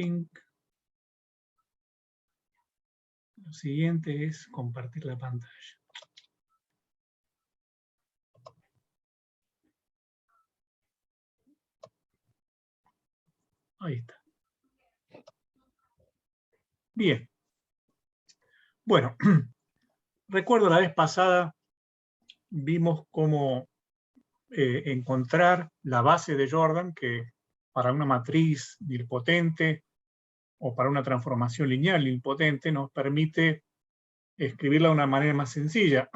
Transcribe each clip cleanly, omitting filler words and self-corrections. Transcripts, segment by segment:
Pink. Lo siguiente es compartir la pantalla. Ahí está. Bien. Bueno, recuerdo la vez pasada vimos cómo encontrar la base de Jordan, que para una matriz nilpotente o para una transformación lineal nilpotente nos permite escribirla de una manera más sencilla.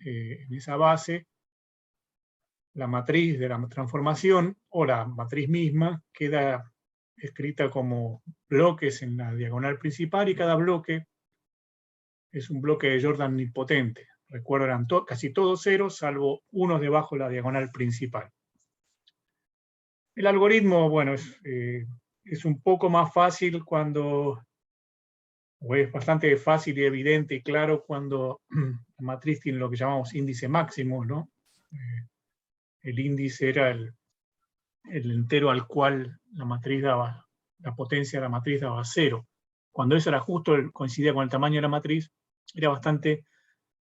En esa base, la matriz de la transformación o la matriz misma queda escrita como bloques en la diagonal principal, y cada bloque es un bloque de Jordan nilpotente. Recuerdo, eran casi todos ceros, salvo unos debajo de la diagonal principal. El algoritmo, bueno, es un poco más fácil cuando, o es bastante fácil y evidente y claro cuando la matriz tiene lo que llamamos índice máximo, ¿no? El índice era el entero al cual la matriz daba, la potencia de la matriz daba 0. Cuando eso era justo, coincidía con el tamaño de la matriz, era bastante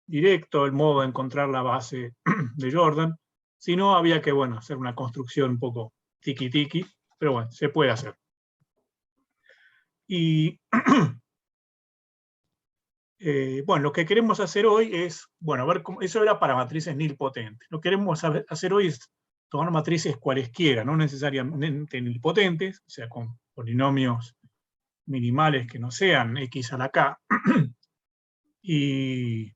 directo el modo de encontrar la base de Jordan. Si no, había que, bueno, hacer una construcción un poco tiki-tiki, pero bueno, se puede hacer. Y bueno, lo que queremos hacer hoy es, bueno, ver cómo, eso era para matrices nilpotentes. Lo que queremos hacer hoy es tomar matrices cualesquiera, no necesariamente nilpotentes, o sea, con polinomios minimales que no sean x a la k, y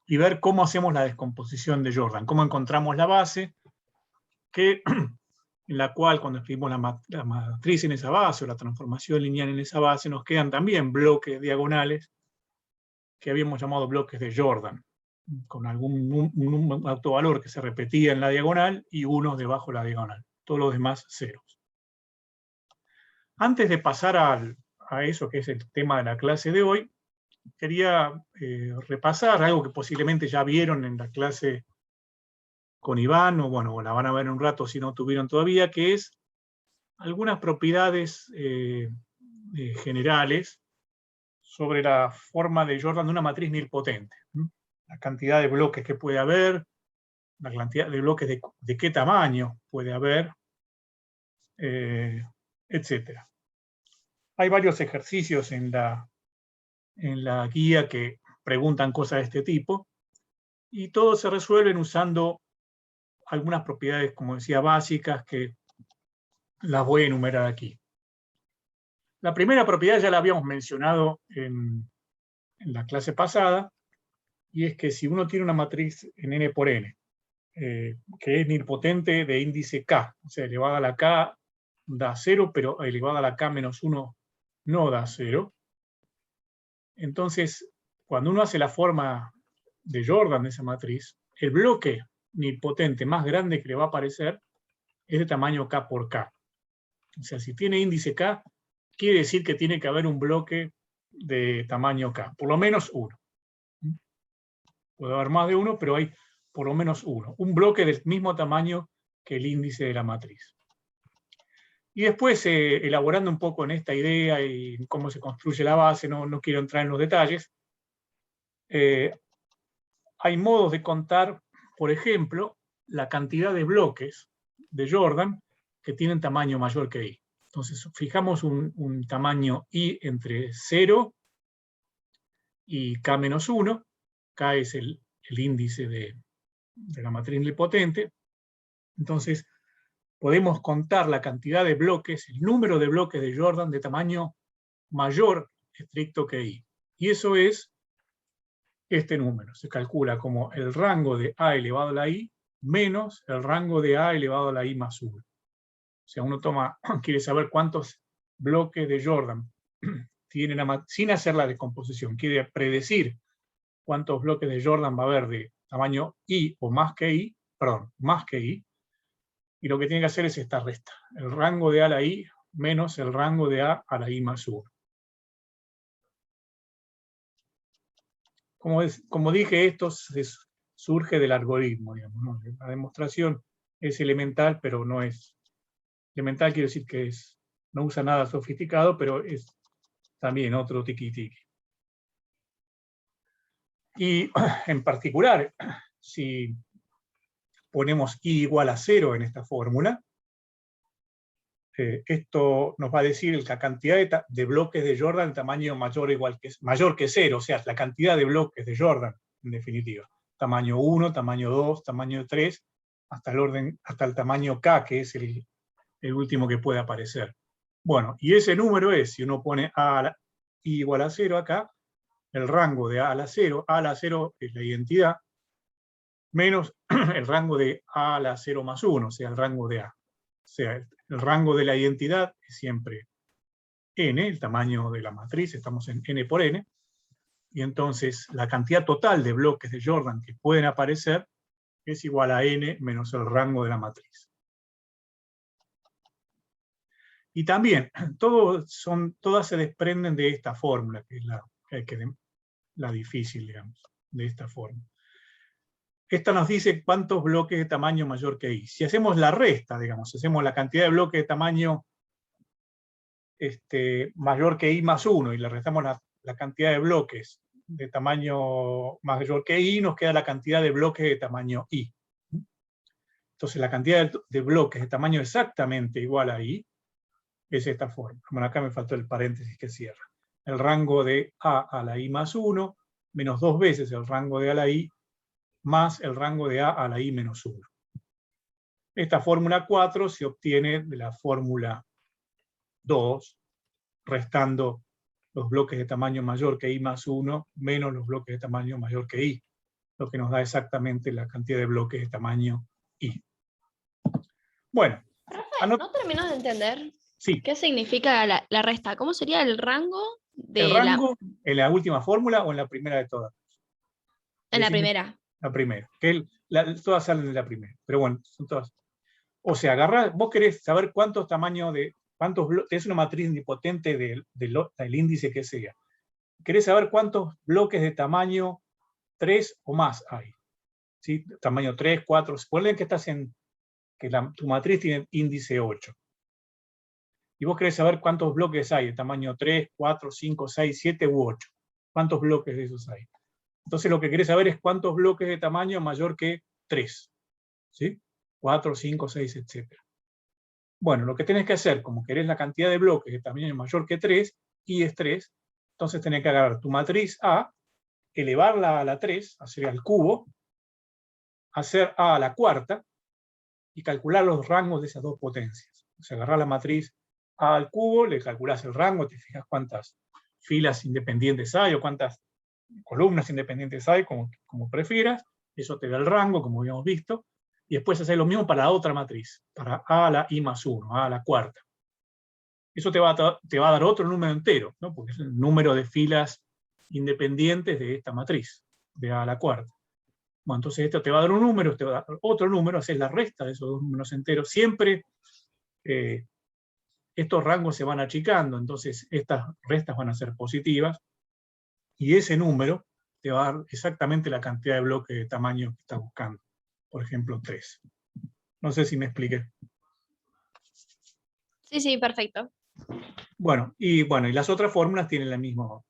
ver cómo hacemos la descomposición de Jordan, cómo encontramos la base, en la cual cuando escribimos la matriz en esa base o la transformación lineal en esa base, nos quedan también bloques diagonales que habíamos llamado bloques de Jordan, con algún autovalor que se repetía en la diagonal y unos debajo de la diagonal, todos los demás ceros. Antes de pasar a eso que es el tema de la clase de hoy, quería repasar algo que posiblemente ya vieron en la clase con Iván, o bueno, la van a ver en un rato si no tuvieron todavía, que es algunas propiedades generales sobre la forma de Jordan de una matriz nilpotente. La cantidad de bloques que puede haber, la cantidad de bloques de qué tamaño puede haber, etc. Hay varios ejercicios en la guía que preguntan cosas de este tipo, y todos se resuelven usando algunas propiedades, como decía, básicas, que las voy a enumerar aquí. La primera propiedad ya la habíamos mencionado en la clase pasada, y es que si uno tiene una matriz en n por n, que es nilpotente de índice k, o sea, elevada a la k da 0, pero elevada a la k menos 1 no da 0. Entonces, cuando uno hace la forma de Jordan de esa matriz, el bloque nilpotente más grande que le va a aparecer es de tamaño k por k. O sea, si tiene índice k, quiere decir que tiene que haber un bloque de tamaño k, por lo menos uno. Puede haber más de uno, pero hay por lo menos uno. Un bloque del mismo tamaño que el índice de la matriz. Y después, elaborando un poco en esta idea y cómo se construye la base, no quiero entrar en los detalles, hay modos de contar, por ejemplo, la cantidad de bloques de Jordan que tienen tamaño mayor que i. Entonces, fijamos un tamaño i entre 0 y k menos 1. K es el índice de la matriz nilpotente. Entonces, podemos contar la cantidad de bloques, el número de bloques de Jordan de tamaño mayor estricto que i. Y eso es este número. Se calcula como el rango de a elevado a la i menos el rango de a elevado a la i más 1. O sea, uno quiere saber cuántos bloques de Jordan tienen, sin hacer la descomposición, quiere predecir cuántos bloques de Jordan va a haber de tamaño i o más que i, y lo que tiene que hacer es esta resta, el rango de a a la i menos el rango de a a la i más 1. Como dije, esto surge del algoritmo, digamos, ¿no? La demostración es elemental, pero no es elemental, quiere decir que es no usa nada sofisticado, pero es también otro tiki-tiki. Y en particular, si ponemos i igual a 0 en esta fórmula, esto nos va a decir la cantidad de bloques de Jordan en tamaño mayor que 0, o sea, la cantidad de bloques de Jordan, en definitiva. Tamaño 1, tamaño 2, tamaño 3, hasta el tamaño k, que es el último que puede aparecer. Bueno, y ese número es, si uno pone i igual a 0 acá, el rango de a a la 0 es la identidad, menos el rango de a a la 0 más 1, o sea, el rango de a. O sea, el rango de la identidad es siempre n, el tamaño de la matriz, estamos en n por n, y entonces la cantidad total de bloques de Jordan que pueden aparecer es igual a n menos el rango de la matriz. Y también, todas se desprenden de esta fórmula, que es la difícil, digamos, de esta fórmula. Esta nos dice cuántos bloques de tamaño mayor que i. Si hacemos la resta, digamos, si hacemos la cantidad de bloques de tamaño mayor que i más 1 y le restamos la cantidad de bloques de tamaño mayor que i, nos queda la cantidad de bloques de tamaño i. Entonces la cantidad de bloques de tamaño exactamente igual a i es esta forma. Bueno, acá me faltó el paréntesis que cierra. El rango de a a la i más 1 menos 2 veces el rango de a a la i más el rango de a a la i menos 1. Esta fórmula 4 se obtiene de la fórmula 2, restando los bloques de tamaño mayor que i más 1 menos los bloques de tamaño mayor que i, lo que nos da exactamente la cantidad de bloques de tamaño i. Bueno. No termino de entender sí. ¿Qué significa la resta. ¿Cómo sería el rango de el rango en la última fórmula o en la primera de todas? En la primera. La primera. Todas salen de la primera. Pero bueno, son todas. O sea, vos querés saber cuántos tamaños es una matriz nilpotente del índice que sea. Querés saber cuántos bloques de tamaño 3 o más hay. ¿Sí? Tamaño 3, 4. Suponen que tu matriz tiene índice 8. Y vos querés saber cuántos bloques hay de tamaño 3, 4, 5, 6, 7 u 8. ¿Cuántos bloques de esos hay? Entonces lo que querés saber es cuántos bloques de tamaño mayor que 3. ¿Sí? 4, 5, 6, etc. Bueno, lo que tenés que hacer, como querés la cantidad de bloques de tamaño mayor que 3, y es 3, entonces tenés que agarrar tu matriz A, elevarla a la 3, hacer al cubo, hacer A a la cuarta, y calcular los rangos de esas dos potencias. O sea, agarrar la matriz A al cubo, le calculás el rango, te fijas cuántas filas independientes hay, o cuántas columnas independientes hay, como prefieras, eso te da el rango, como habíamos visto, y después hacer lo mismo para la otra matriz, para a a la i más 1, a la cuarta. Eso te va a dar otro número entero, ¿no? Porque es el número de filas independientes de esta matriz, de a la cuarta. Bueno, entonces esto te va a dar un número, te va a dar otro número, haces la resta de esos dos números enteros. Siempre estos rangos se van achicando, entonces estas restas van a ser positivas, y ese número te va a dar exactamente la cantidad de bloques de tamaño que estás buscando. Por ejemplo, 3. No sé si me expliqué. Sí, perfecto. Bueno, y las otras fórmulas tienen el mismo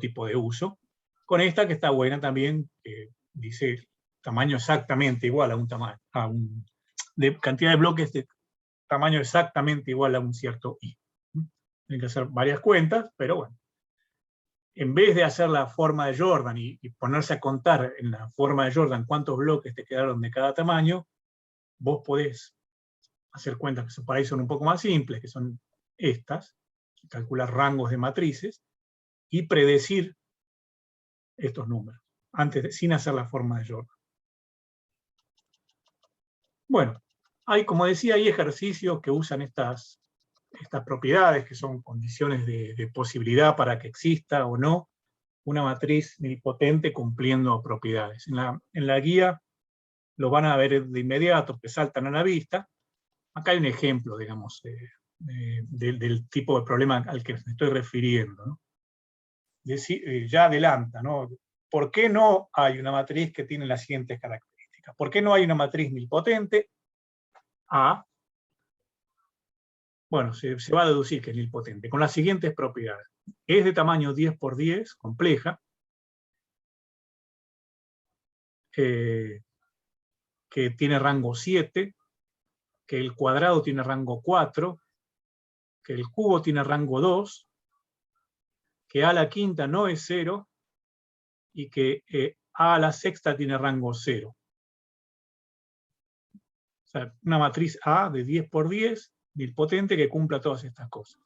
tipo de uso. Con esta que está buena también, que dice tamaño exactamente igual de cantidad de bloques de tamaño exactamente igual a un cierto i. Tienen que hacer varias cuentas, pero bueno. En vez de hacer la forma de Jordan y ponerse a contar en la forma de Jordan cuántos bloques te quedaron de cada tamaño, vos podés hacer cuentas que por ahí son un poco más simples, que son estas, calcular rangos de matrices y predecir estos números, sin hacer la forma de Jordan. Bueno, como decía, hay ejercicios que usan estas propiedades, que son condiciones de posibilidad para que exista o no una matriz nilpotente cumpliendo propiedades. En la guía lo van a ver de inmediato, que saltan a la vista. Acá hay un ejemplo, digamos, del tipo de problema al que me estoy refiriendo, ¿no? Ya adelanta, ¿no? ¿Por qué no hay una matriz que tiene las siguientes características? ¿Por qué no hay una matriz nilpotente? A, Bueno, se va a deducir que es nilpotente, con las siguientes propiedades. Es de tamaño 10 por 10, compleja, que tiene rango 7, que el cuadrado tiene rango 4, que el cubo tiene rango 2, que a a la quinta no es 0, y que a a la sexta tiene rango 0. O sea, una matriz A de 10 por 10, nilpotente, que cumpla todas estas cosas.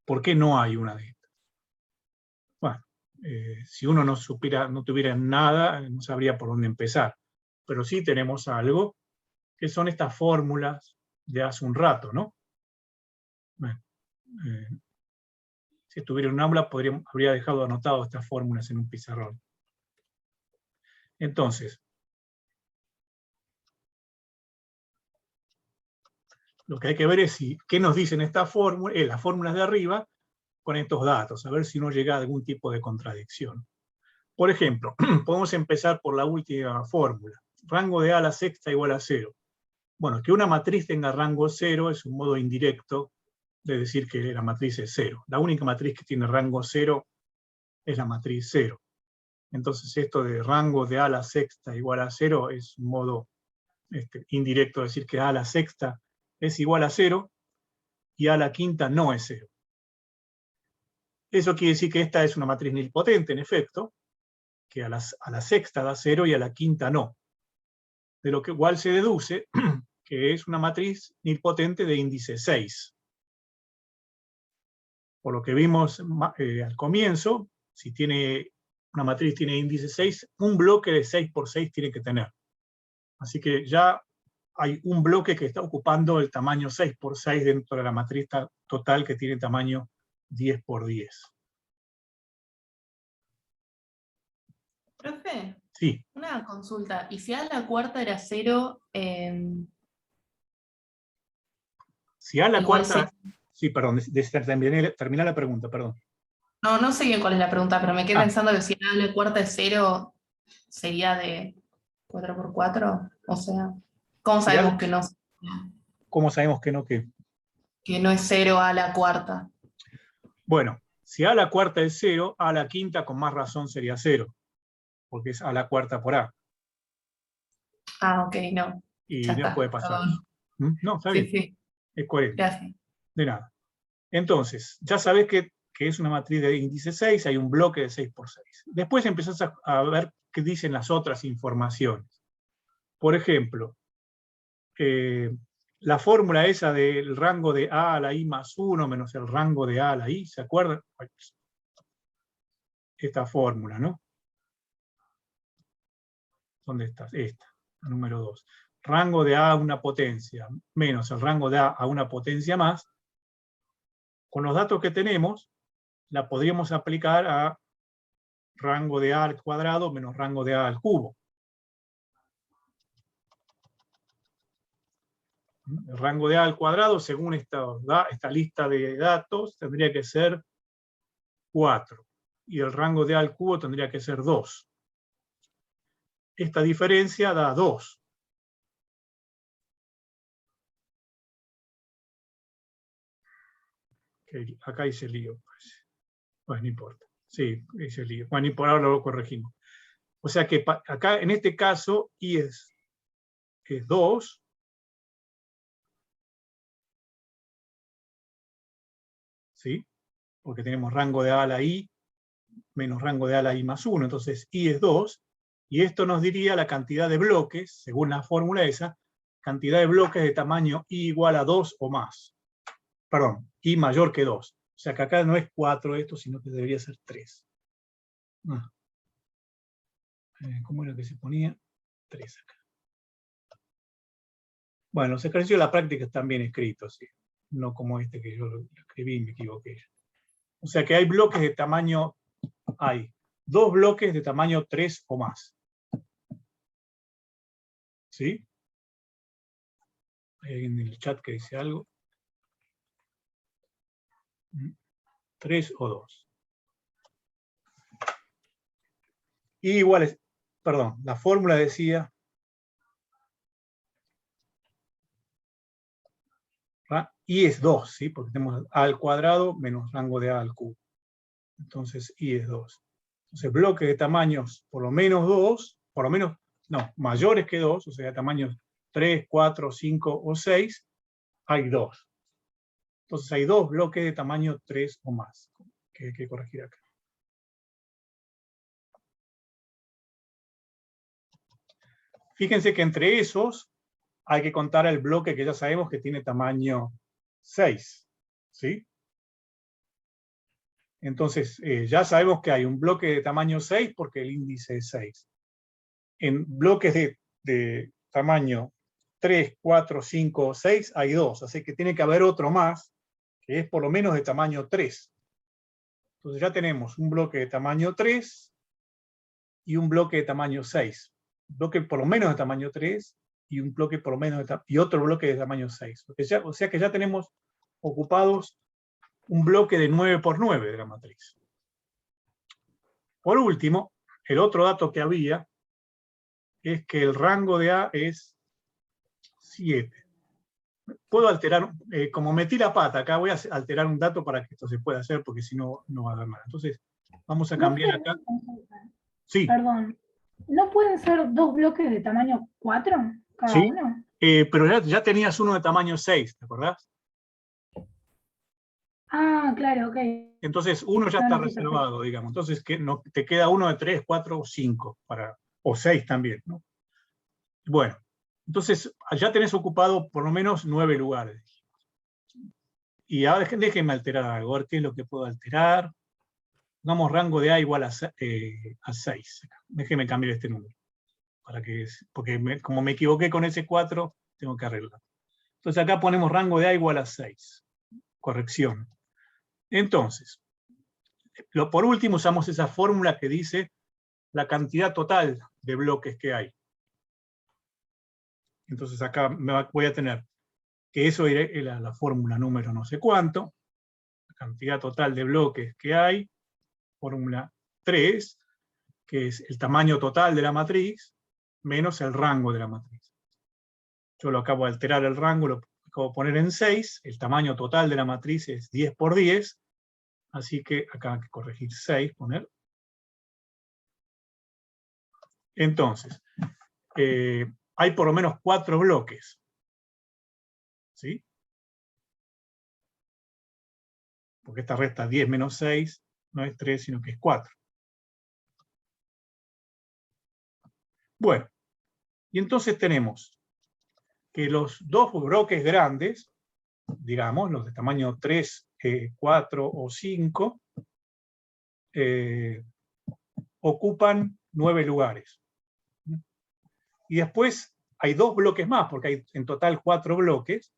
¿Por qué no hay una de estas? Bueno, si uno no tuviera nada, no sabría por dónde empezar. Pero sí tenemos algo, que son estas fórmulas de hace un rato, ¿no? Bueno, si estuviera en un aula, habría dejado anotado estas fórmulas en un pizarrón. Entonces, lo que hay que ver es qué nos dicen estas fórmulas, las fórmulas de arriba, con estos datos, a ver si no llega a algún tipo de contradicción. Por ejemplo, podemos empezar por la última fórmula. Rango de a a la sexta igual a 0. Bueno, que una matriz tenga rango 0 es un modo indirecto de decir que la matriz es 0. La única matriz que tiene rango 0 es la matriz 0. Entonces esto de rango de a a la sexta igual a 0 es un modo indirecto de decir que a a la sexta es igual a 0 y a a la quinta no es 0. Eso quiere decir que esta es una matriz nilpotente, en efecto, que a la sexta da 0 y a la quinta no. De lo que igual se deduce que es una matriz nilpotente de índice 6. Por lo que vimos al comienzo, si una matriz tiene índice 6, un bloque de 6 por 6 tiene que tener. Así que ya hay un bloque que está ocupando el tamaño 6 por 6 dentro de la matriz total que tiene tamaño 10 por 10. Profe, Sí. una consulta. ¿Y si a la cuarta era 0, Si a la igual cuarta... Sí, perdón, terminé la pregunta, perdón. No sé bien cuál es la pregunta, pero me quedé Ah. pensando que si a la cuarta es 0, sería de 4 por 4. O sea, ¿cómo sabemos que no? ¿Cómo sabemos que no qué? Que no es 0 a la cuarta. Bueno, si a la cuarta es 0, a la quinta con más razón sería 0, porque es a la cuarta por a. Ah, ok, no. Y Ya no está. puede pasar eso. No, está bien. Sí. Es coherente. Gracias. De nada. Entonces, ya sabés que es una matriz de índice 6, hay un bloque de 6 por 6. Después empezás a ver qué dicen las otras informaciones. Por ejemplo, la fórmula esa del rango de a a la i más 1 menos el rango de a a la i, ¿se acuerdan? Esta fórmula, ¿no? ¿Dónde está? Esta, la número 2. Rango de a una potencia menos el rango de a a una potencia más. Con los datos que tenemos, la podríamos aplicar a rango de a al cuadrado menos rango de a al cubo. El rango de a al cuadrado, según esta lista de datos, tendría que ser 4. Y el rango de a al cubo tendría que ser 2. Esta diferencia da 2. Acá hice lío. Pues no importa. Sí, hice lío. Bueno, y por ahora lo corregimos. O sea que acá, en este caso, i es 2. ¿Sí? Porque tenemos rango de a a la i menos rango de a a la i más 1. Entonces, i es 2. Y esto nos diría la cantidad de bloques, según la fórmula esa, cantidad de bloques de tamaño i igual a 2 o más. Perdón, i mayor que 2. O sea que acá no es 4 esto, sino que debería ser 3. ¿Cómo era que se ponía? 3 acá. Bueno, los ejercicios de la práctica están bien escritos, ¿sí? No como este que yo lo escribí y me equivoqué. O sea que hay bloques de tamaño, hay 2 bloques de tamaño 3 o más. ¿Sí? Hay alguien en el chat que dice algo. 3 o 2. Y igual, perdón, la fórmula decía I es 2, ¿sí? Porque tenemos A al cuadrado menos rango de A al cubo. Entonces I es 2. Entonces bloques de tamaños por lo menos 2, por lo menos, no, mayores que 2, o sea, tamaños 3, 4, 5 o 6, hay 2. Entonces hay 2 bloques de tamaño 3 o más, que hay que corregir acá. Fíjense que entre esos hay que contar el bloque que ya sabemos que tiene tamaño 6, ¿sí? Entonces, ya sabemos que hay un bloque de tamaño 6 porque el índice es 6. En bloques de tamaño 3, 4, 5 o 6 hay 2, así que tiene que haber otro más, que es por lo menos de tamaño 3. Entonces ya tenemos un bloque de tamaño 3 y un bloque de tamaño 6. Un bloque por lo menos de tamaño 3 y un bloque por lo menos y otro bloque de tamaño 6. O sea que ya tenemos ocupados un bloque de 9 por 9 de la matriz. Por último, el otro dato que había es que el rango de A es 7. Puedo alterar, como metí la pata, acá voy a alterar un dato para que esto se pueda hacer, porque si no, no va a dar nada. Entonces, vamos a cambiar acá. Sí. Perdón, ¿no pueden ser 2 bloques de tamaño 4 cada ¿Sí? uno? Pero ya tenías uno de tamaño 6, ¿te acordás? Ah, claro, ok. Entonces, uno ya No, está no, sí, reservado, digamos. Entonces, no, te queda uno de 3, 4 o 5, o 6 también, ¿no? Bueno, entonces, ya tenés ocupado por lo menos 9 lugares. Y ahora déjenme alterar algo, a ver qué es lo que puedo alterar. Pongamos rango de A igual a 6. Déjenme cambiar este número. Porque como me equivoqué con ese 4, tengo que arreglar. Entonces acá ponemos rango de A igual a 6. Corrección. Entonces, por último usamos esa fórmula que dice la cantidad total de bloques que hay. Entonces acá voy a tener que eso es la fórmula número no sé cuánto, la cantidad total de bloques que hay, fórmula 3, que es el tamaño total de la matriz, menos el rango de la matriz. Yo lo acabo de alterar el rango, lo acabo de poner en 6, el tamaño total de la matriz es 10 por 10, así que acá hay que corregir 6, poner. Entonces, hay por lo menos 4 bloques. ¿Sí? Porque esta resta 10 menos 6 no es 3, sino que es 4. Bueno, y entonces tenemos que los dos bloques grandes, digamos, los de tamaño 3, 4 o 5, ocupan 9 lugares. Y después hay 2 bloques más, porque hay en total 4 bloques,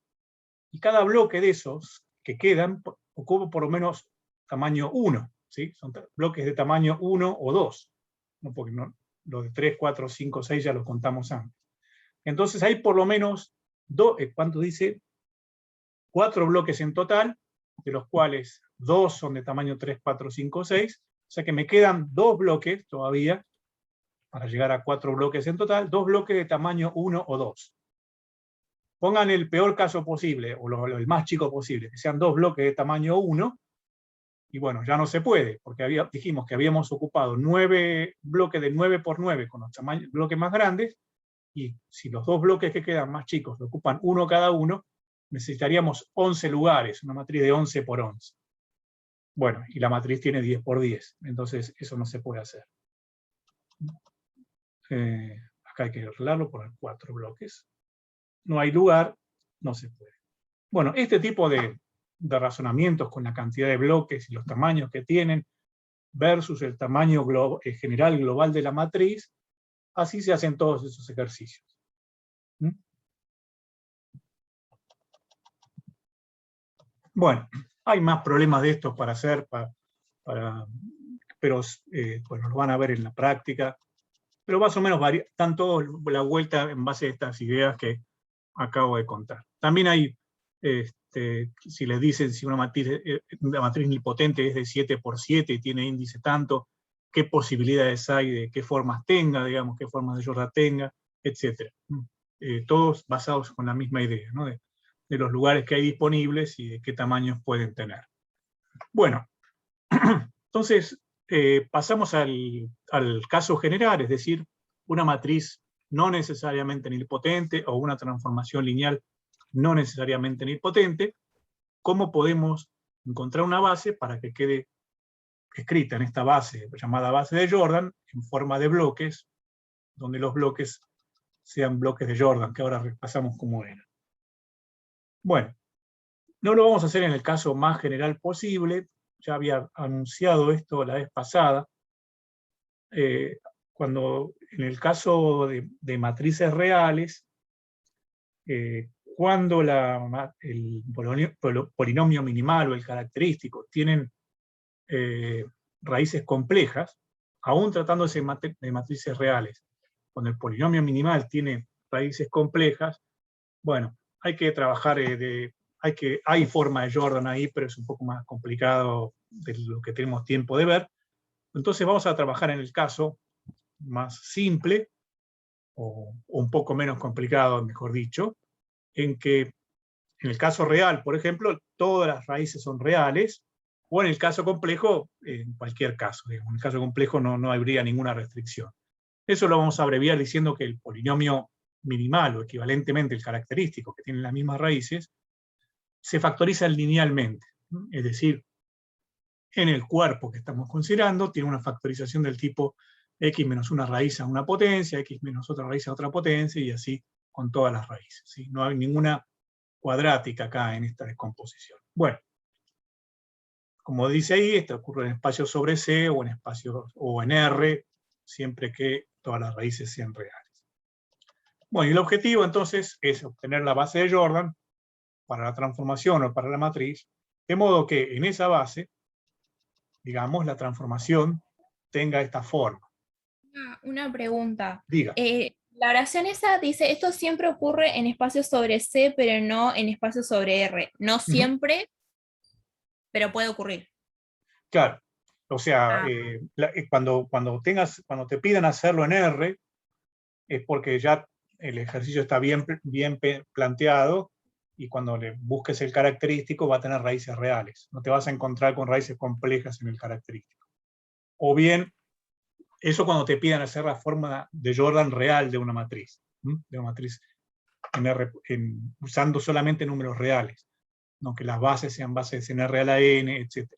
y cada bloque de esos que quedan ocupa por lo menos tamaño 1, ¿sí? Son bloques de tamaño 1 o 2, ¿no? Porque los de 3, 4, 5, 6 ya los contamos antes. Entonces hay por lo menos, ¿cuánto dice? 4 bloques en total, de los cuales 2 son de tamaño 3, 4, 5, 6, o sea que me quedan 2 bloques todavía, para llegar a 4 bloques en total, 2 bloques de tamaño 1 o 2. Pongan el peor caso posible, o el más chico posible, que sean 2 bloques de tamaño 1, y bueno, ya no se puede, porque dijimos que habíamos ocupado 9 bloques de 9 por 9 con los bloques más grandes, y si los 2 bloques que quedan más chicos lo ocupan uno cada uno, necesitaríamos 11 lugares, una matriz de 11 por 11. Bueno, y la matriz tiene 10 por 10, entonces eso no se puede hacer. Acá hay que arreglarlo, poner 4 bloques. No hay lugar, no se puede. Bueno, este tipo de razonamientos con la cantidad de bloques y los tamaños que tienen versus el tamaño general global de la matriz, así se hacen todos esos ejercicios. Bueno, hay más problemas de estos para hacer, pero bueno, lo van a ver en la práctica. Pero más o menos están todos la vuelta en base a estas ideas que acabo de contar. También hay, si les dicen si una matriz nilpotente es de 7 por 7 y tiene índice tanto, qué posibilidades hay de qué formas tenga, digamos, qué formas de Jordan tenga, etc. Todos basados con la misma idea, ¿no? De de los lugares que hay disponibles y de qué tamaños pueden tener. Bueno, entonces pasamos al caso general, es decir, una matriz no necesariamente nilpotente o una transformación lineal no necesariamente nilpotente. ¿Cómo podemos encontrar una base para que quede escrita en esta base, llamada base de Jordan, en forma de bloques, donde los bloques sean bloques de Jordan, que ahora repasamos cómo eran? Bueno, no lo vamos a hacer en el caso más general posible, ya había anunciado esto la vez pasada, cuando en el caso de matrices reales, cuando el polinomio minimal o el característico tienen raíces complejas, aún tratándose de matrices reales, cuando el polinomio minimal tiene raíces complejas, bueno, hay que trabajar, hay forma de Jordan ahí, pero es un poco más complicado de lo que tenemos tiempo de ver. Entonces vamos a trabajar en el caso más simple, o un poco menos complicado, mejor dicho, en que en el caso real, por ejemplo, todas las raíces son reales, o en el caso complejo, en cualquier caso. En el caso complejo no habría ninguna restricción. Eso lo vamos a abreviar diciendo que el polinomio minimal, o equivalentemente el característico, que tienen las mismas raíces, se factoriza linealmente. Es decir, en el cuerpo que estamos considerando, tiene una factorización del tipo x menos una raíz a una potencia, x menos otra raíz a otra potencia, y así con todas las raíces, ¿sí? No hay ninguna cuadrática acá en esta descomposición. Bueno, como dice ahí, esto ocurre en espacio sobre C o en espacio o en R, siempre que todas las raíces sean reales. Bueno, y el objetivo entonces es obtener la base de Jordan para la transformación o para la matriz, de modo que en esa base, digamos, la transformación tenga esta forma. Una pregunta. Diga. La oración esa dice, esto siempre ocurre en espacio sobre C, pero no en espacio sobre R. No siempre, pero puede ocurrir. Claro. O sea, cuando te pidan hacerlo en R, es porque ya el ejercicio está bien planteado, y cuando le busques el característico va a tener raíces reales. No te vas a encontrar con raíces complejas en el característico. O bien, eso cuando te pidan hacer la forma de Jordan real de una matriz. De una matriz en R, usando solamente números reales. No que las bases sean bases en R a la n, etc.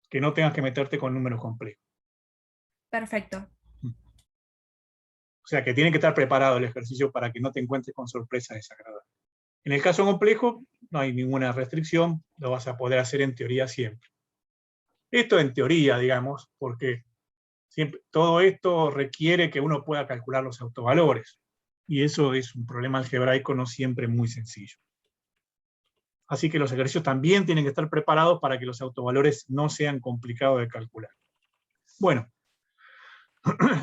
Que no tengas que meterte con números complejos. Perfecto. O sea que tiene que estar preparado el ejercicio para que no te encuentres con sorpresa desagradable. En el caso complejo no hay ninguna restricción, lo vas a poder hacer en teoría siempre. Esto en teoría, digamos, porque todo esto requiere que uno pueda calcular los autovalores, y eso es un problema algebraico no siempre muy sencillo. Así que los ejercicios también tienen que estar preparados para que los autovalores no sean complicados de calcular. Bueno,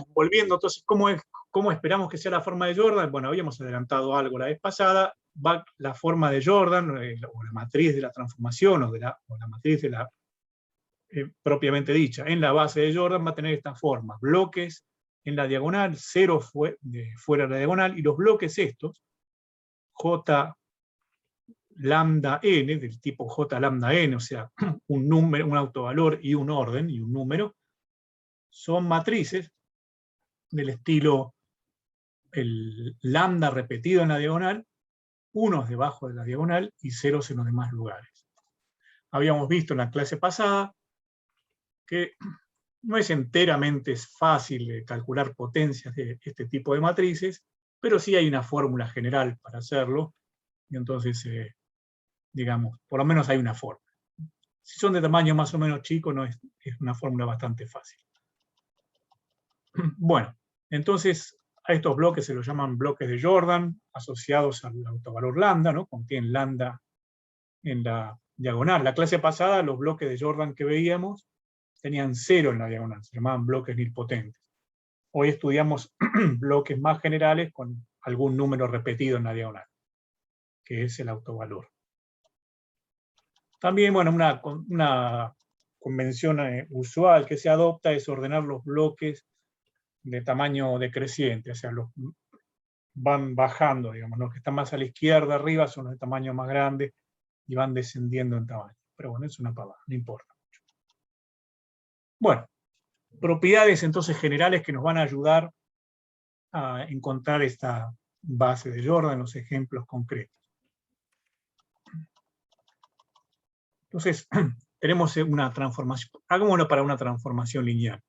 volviendo entonces, ¿cómo esperamos que sea la forma de Jordan? Bueno, habíamos adelantado algo la vez pasada. Va la forma de Jordan, o la matriz de la transformación, o la matriz de la propiamente dicha, en la base de Jordan va a tener esta forma: bloques en la diagonal, 0 fuera de la diagonal, y los bloques estos, J lambda n, del tipo J lambda n, o sea, un número, un autovalor y un orden, y un número, son matrices del estilo el lambda repetido en la diagonal, unos debajo de la diagonal y ceros en los demás lugares. Habíamos visto en la clase pasada que no es enteramente fácil calcular potencias de este tipo de matrices, pero sí hay una fórmula general para hacerlo, y entonces, digamos, por lo menos hay una forma. Si son de tamaño más o menos chico, es una fórmula bastante fácil. Bueno, entonces a estos bloques se los llaman bloques de Jordan, asociados al autovalor lambda, ¿no? Contienen lambda en la diagonal. La clase pasada, los bloques de Jordan que veíamos tenían 0 en la diagonal, se llamaban bloques nilpotentes. Hoy estudiamos bloques más generales con algún número repetido en la diagonal, que es el autovalor. También, bueno, una convención usual que se adopta es ordenar los bloques de tamaño decreciente, o sea, van bajando, digamos. Los que están más a la izquierda, arriba, son los de tamaño más grande y van descendiendo en tamaño. Pero bueno, es una pavada, no importa mucho. Bueno, propiedades entonces generales que nos van a ayudar a encontrar esta base de Jordan en los ejemplos concretos. Entonces, tenemos una transformación, hagámoslo para una transformación lineal.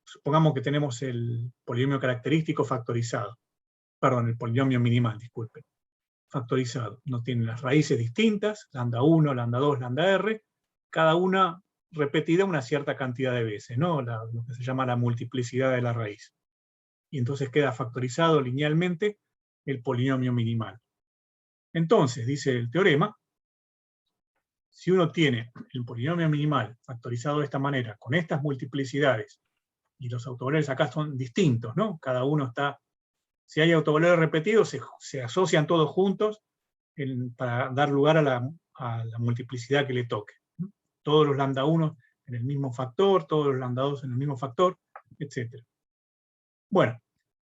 Supongamos que tenemos el polinomio característico factorizado. Perdón, el polinomio minimal, disculpen. Factorizado. No tiene las raíces distintas, lambda 1, lambda 2, lambda r, cada una repetida una cierta cantidad de veces, ¿no? Lo que se llama la multiplicidad de la raíz. Y entonces queda factorizado linealmente el polinomio minimal. Entonces, dice el teorema, si uno tiene el polinomio minimal factorizado de esta manera, con estas multiplicidades, y los autovalores acá son distintos, ¿no? Cada uno está, si hay autovalores repetidos, se asocian todos juntos para dar lugar a la multiplicidad que le toque, ¿no? Todos los lambda 1 en el mismo factor, todos los lambda 2 en el mismo factor, etc. Bueno,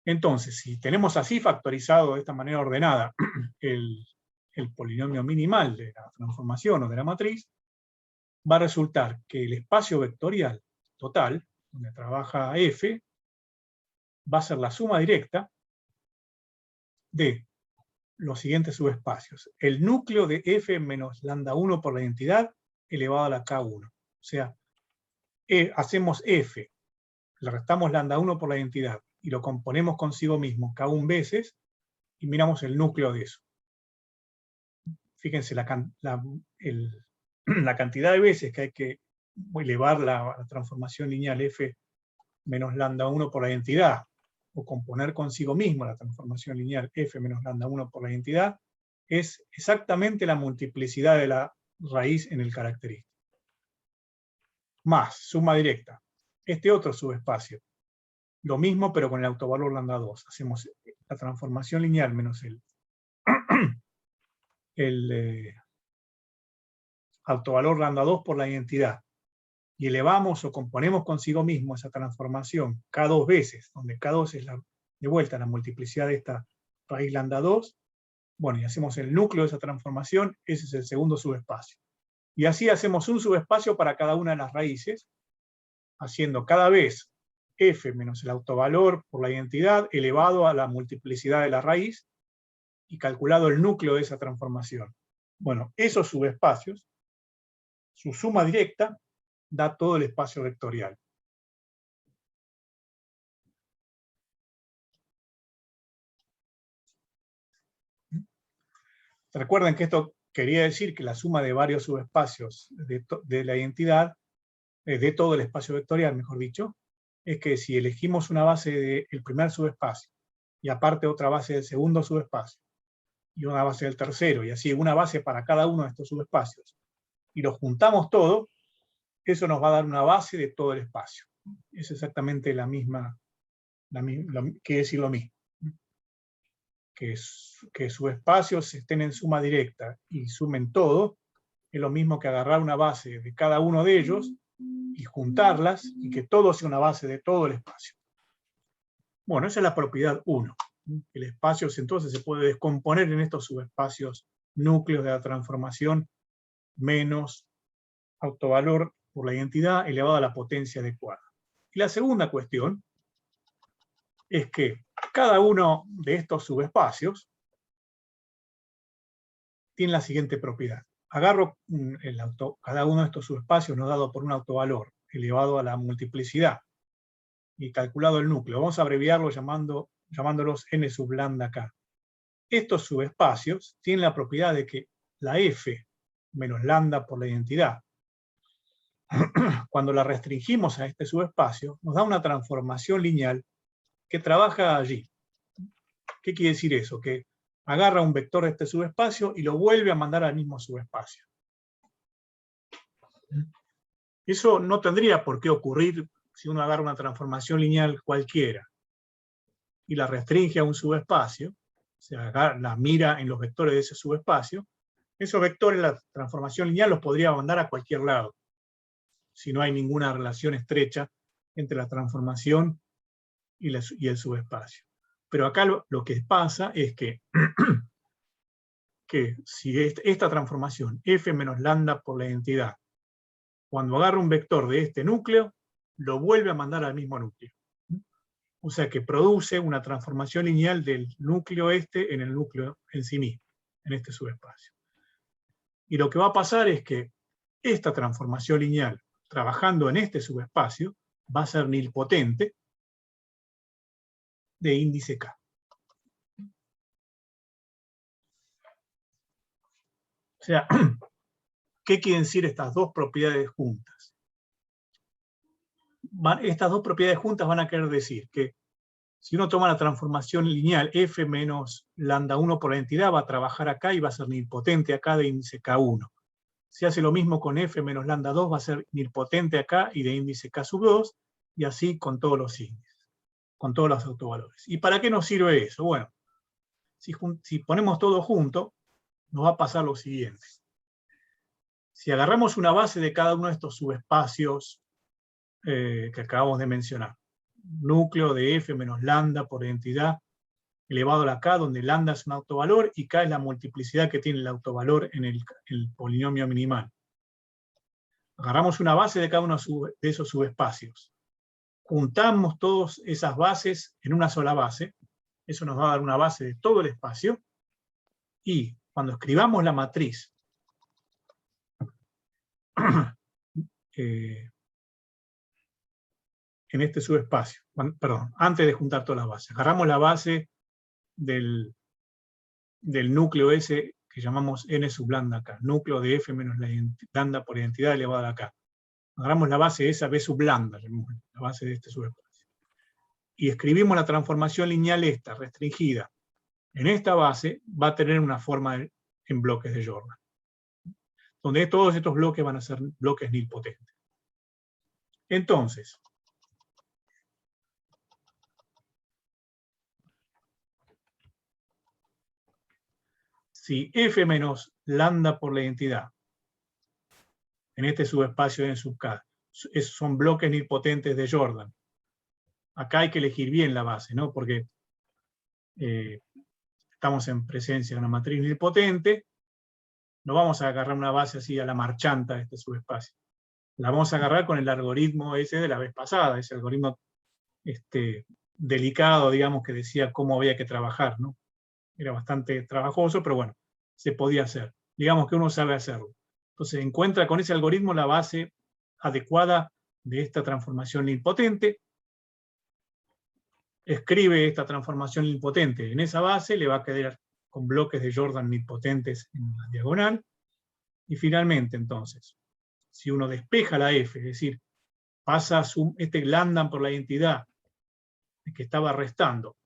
entonces, si tenemos así factorizado de esta manera ordenada el polinomio minimal de la transformación o de la matriz, va a resultar que el espacio vectorial total, donde trabaja f, va a ser la suma directa de los siguientes subespacios. El núcleo de f menos lambda 1 por la identidad elevado a la k1. O sea, hacemos f, le restamos lambda 1 por la identidad y lo componemos consigo mismo k1 veces y miramos el núcleo de eso. Fíjense la cantidad de veces que hay que elevar la transformación lineal f menos lambda 1 por la identidad, o componer consigo mismo la transformación lineal f menos lambda 1 por la identidad, es exactamente la multiplicidad de la raíz en el característico. Más, suma directa, este otro subespacio. Lo mismo, pero con el autovalor lambda 2. Hacemos la transformación lineal menos el autovalor lambda 2 por la identidad. Y elevamos o componemos consigo mismo esa transformación K2 veces, donde K2 es de vuelta la multiplicidad de esta raíz lambda 2. Bueno, y hacemos el núcleo de esa transformación, ese es el segundo subespacio. Y así hacemos un subespacio para cada una de las raíces, haciendo cada vez f menos el autovalor por la identidad elevado a la multiplicidad de la raíz y calculado el núcleo de esa transformación. Bueno, esos subespacios, su suma directa, da todo el espacio vectorial. Recuerden que esto quería decir que la suma de varios subespacios de la identidad, de todo el espacio vectorial, mejor dicho, es que si elegimos una base del primer subespacio, y aparte otra base del segundo subespacio, y una base del tercero, y así una base para cada uno de estos subespacios, y los juntamos todo, eso nos va a dar una base de todo el espacio. Es exactamente la misma, quiere decir lo mismo. Que subespacios estén en suma directa y sumen todo, es lo mismo que agarrar una base de cada uno de ellos y juntarlas, y que todo sea una base de todo el espacio. Bueno, esa es la propiedad 1. El espacio entonces se puede descomponer en estos subespacios núcleos de la transformación menos autovalor por la identidad elevado a la potencia adecuada. Y la segunda cuestión es que cada uno de estos subespacios tiene la siguiente propiedad. Agarro cada uno de estos subespacios no dado por un autovalor elevado a la multiplicidad y calculado el núcleo. Vamos a abreviarlo llamándolos n sub lambda k. Estos subespacios tienen la propiedad de que la f menos lambda por la identidad, cuando la restringimos a este subespacio, nos da una transformación lineal que trabaja allí. ¿Qué quiere decir eso? Que agarra un vector de este subespacio y lo vuelve a mandar al mismo subespacio. Eso no tendría por qué ocurrir si uno agarra una transformación lineal cualquiera y la restringe a un subespacio, o sea, la mira en los vectores de ese subespacio. Esos vectores, la transformación lineal los podría mandar a cualquier lado, si no hay ninguna relación estrecha entre la transformación y el subespacio. Pero acá lo que pasa es que, que si esta transformación, f menos lambda por la identidad, cuando agarra un vector de este núcleo, lo vuelve a mandar al mismo núcleo. O sea que produce una transformación lineal del núcleo este en el núcleo en sí mismo, en este subespacio. Y lo que va a pasar es que esta transformación lineal, trabajando en este subespacio, va a ser nilpotente de índice K. O sea, ¿qué quieren decir estas dos propiedades juntas? Estas dos propiedades juntas van a querer decir que si uno toma la transformación lineal f menos lambda 1 por la entidad, va a trabajar acá y va a ser nilpotente acá de índice K1. Si hace lo mismo con f menos lambda 2, va a ser nilpotente acá y de índice K sub 2, y así con todos los índices, con todos los autovalores. ¿Y para qué nos sirve eso? Bueno, si ponemos todo junto, nos va a pasar lo siguiente. Si agarramos una base de cada uno de estos subespacios que acabamos de mencionar, núcleo de f menos lambda por identidad elevado a la k, donde lambda es un autovalor y k es la multiplicidad que tiene el autovalor en el polinomio minimal. Agarramos una base de cada uno de esos subespacios. Juntamos todas esas bases en una sola base. Eso nos va a dar una base de todo el espacio. Y cuando escribamos la matriz en este subespacio, perdón, antes de juntar todas las bases, agarramos la base del núcleo ese que llamamos n sub lambda acá, núcleo de f menos la lambda por identidad elevada a k. Agarramos la base esa b sub lambda, la base de este subespacio. Y escribimos la transformación lineal esta, restringida. En esta base va a tener una forma en bloques de Jordan, donde todos estos bloques van a ser bloques nilpotentes. Entonces, si f menos lambda por la identidad en este subespacio n sub k son bloques nilpotentes de Jordan, acá hay que elegir bien la base, ¿no? Porque estamos en presencia de una matriz nilpotente, no vamos a agarrar una base así a la marchanta de este subespacio. La vamos a agarrar con el algoritmo ese de la vez pasada, ese algoritmo delicado, digamos, que decía cómo había que trabajar, ¿no? Era bastante trabajoso, pero bueno, se podía hacer. Digamos que uno sabe hacerlo. Entonces encuentra con ese algoritmo la base adecuada de esta transformación nilpotente, escribe esta transformación nilpotente en esa base, le va a quedar con bloques de Jordan nilpotentes en la diagonal, y finalmente entonces, si uno despeja la f, es decir, pasa este lambda por la identidad que estaba restando,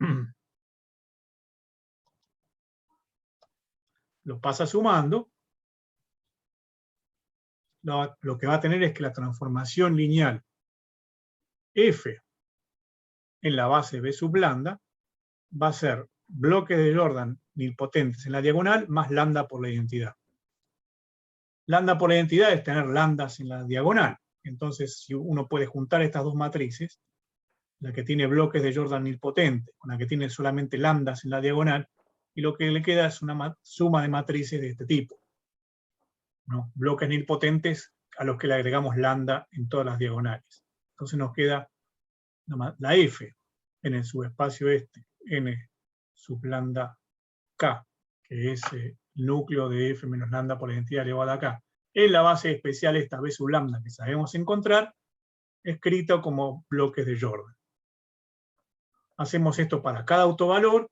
lo pasa sumando, lo que va a tener es que la transformación lineal f en la base b sub lambda va a ser bloques de Jordan nilpotentes en la diagonal más lambda por la identidad. Lambda por la identidad es tener lambdas en la diagonal. Entonces, si uno puede juntar estas dos matrices, la que tiene bloques de Jordan nilpotente con la que tiene solamente lambdas en la diagonal, y lo que le queda es una suma de matrices de este tipo, ¿no? Bloques nilpotentes a los que le agregamos lambda en todas las diagonales. Entonces nos queda la f en el subespacio n sub lambda k, que es el núcleo de f menos lambda por la identidad elevada a k, en la base especial esta b sub lambda que sabemos encontrar, escrito como bloques de Jordan. Hacemos esto para cada autovalor,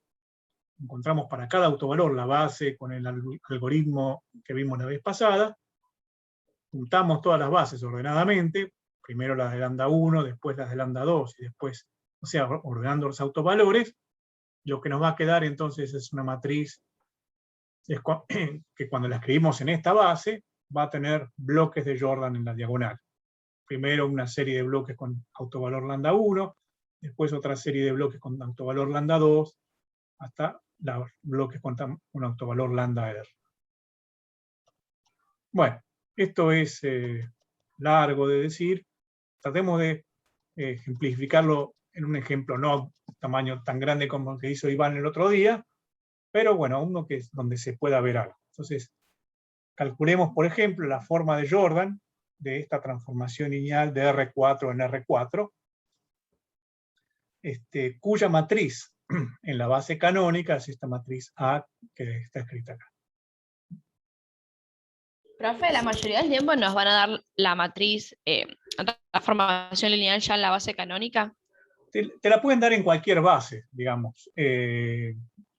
encontramos para cada autovalor la base con el algoritmo que vimos la vez pasada, juntamos todas las bases ordenadamente, primero las de lambda 1, después las de lambda 2, y después, o sea, ordenando los autovalores. Lo que nos va a quedar entonces es una matriz que cuando la escribimos en esta base va a tener bloques de Jordan en la diagonal. Primero una serie de bloques con autovalor lambda 1, después otra serie de bloques con autovalor lambda 2, hasta los bloques con un autovalor lambda R. Bueno, esto es largo de decir. Tratemos de ejemplificarlo en un ejemplo no tamaño tan grande como el que hizo Iván el otro día, pero bueno, uno que es donde se pueda ver algo. Entonces, calculemos, por ejemplo, la forma de Jordan de esta transformación lineal de R4 en R4, cuya matriz en la base canónica es esta matriz A que está escrita acá. Profe, la mayoría del tiempo nos van a dar la matriz, la transformación lineal ya en la base canónica. Te la pueden dar en cualquier base, digamos.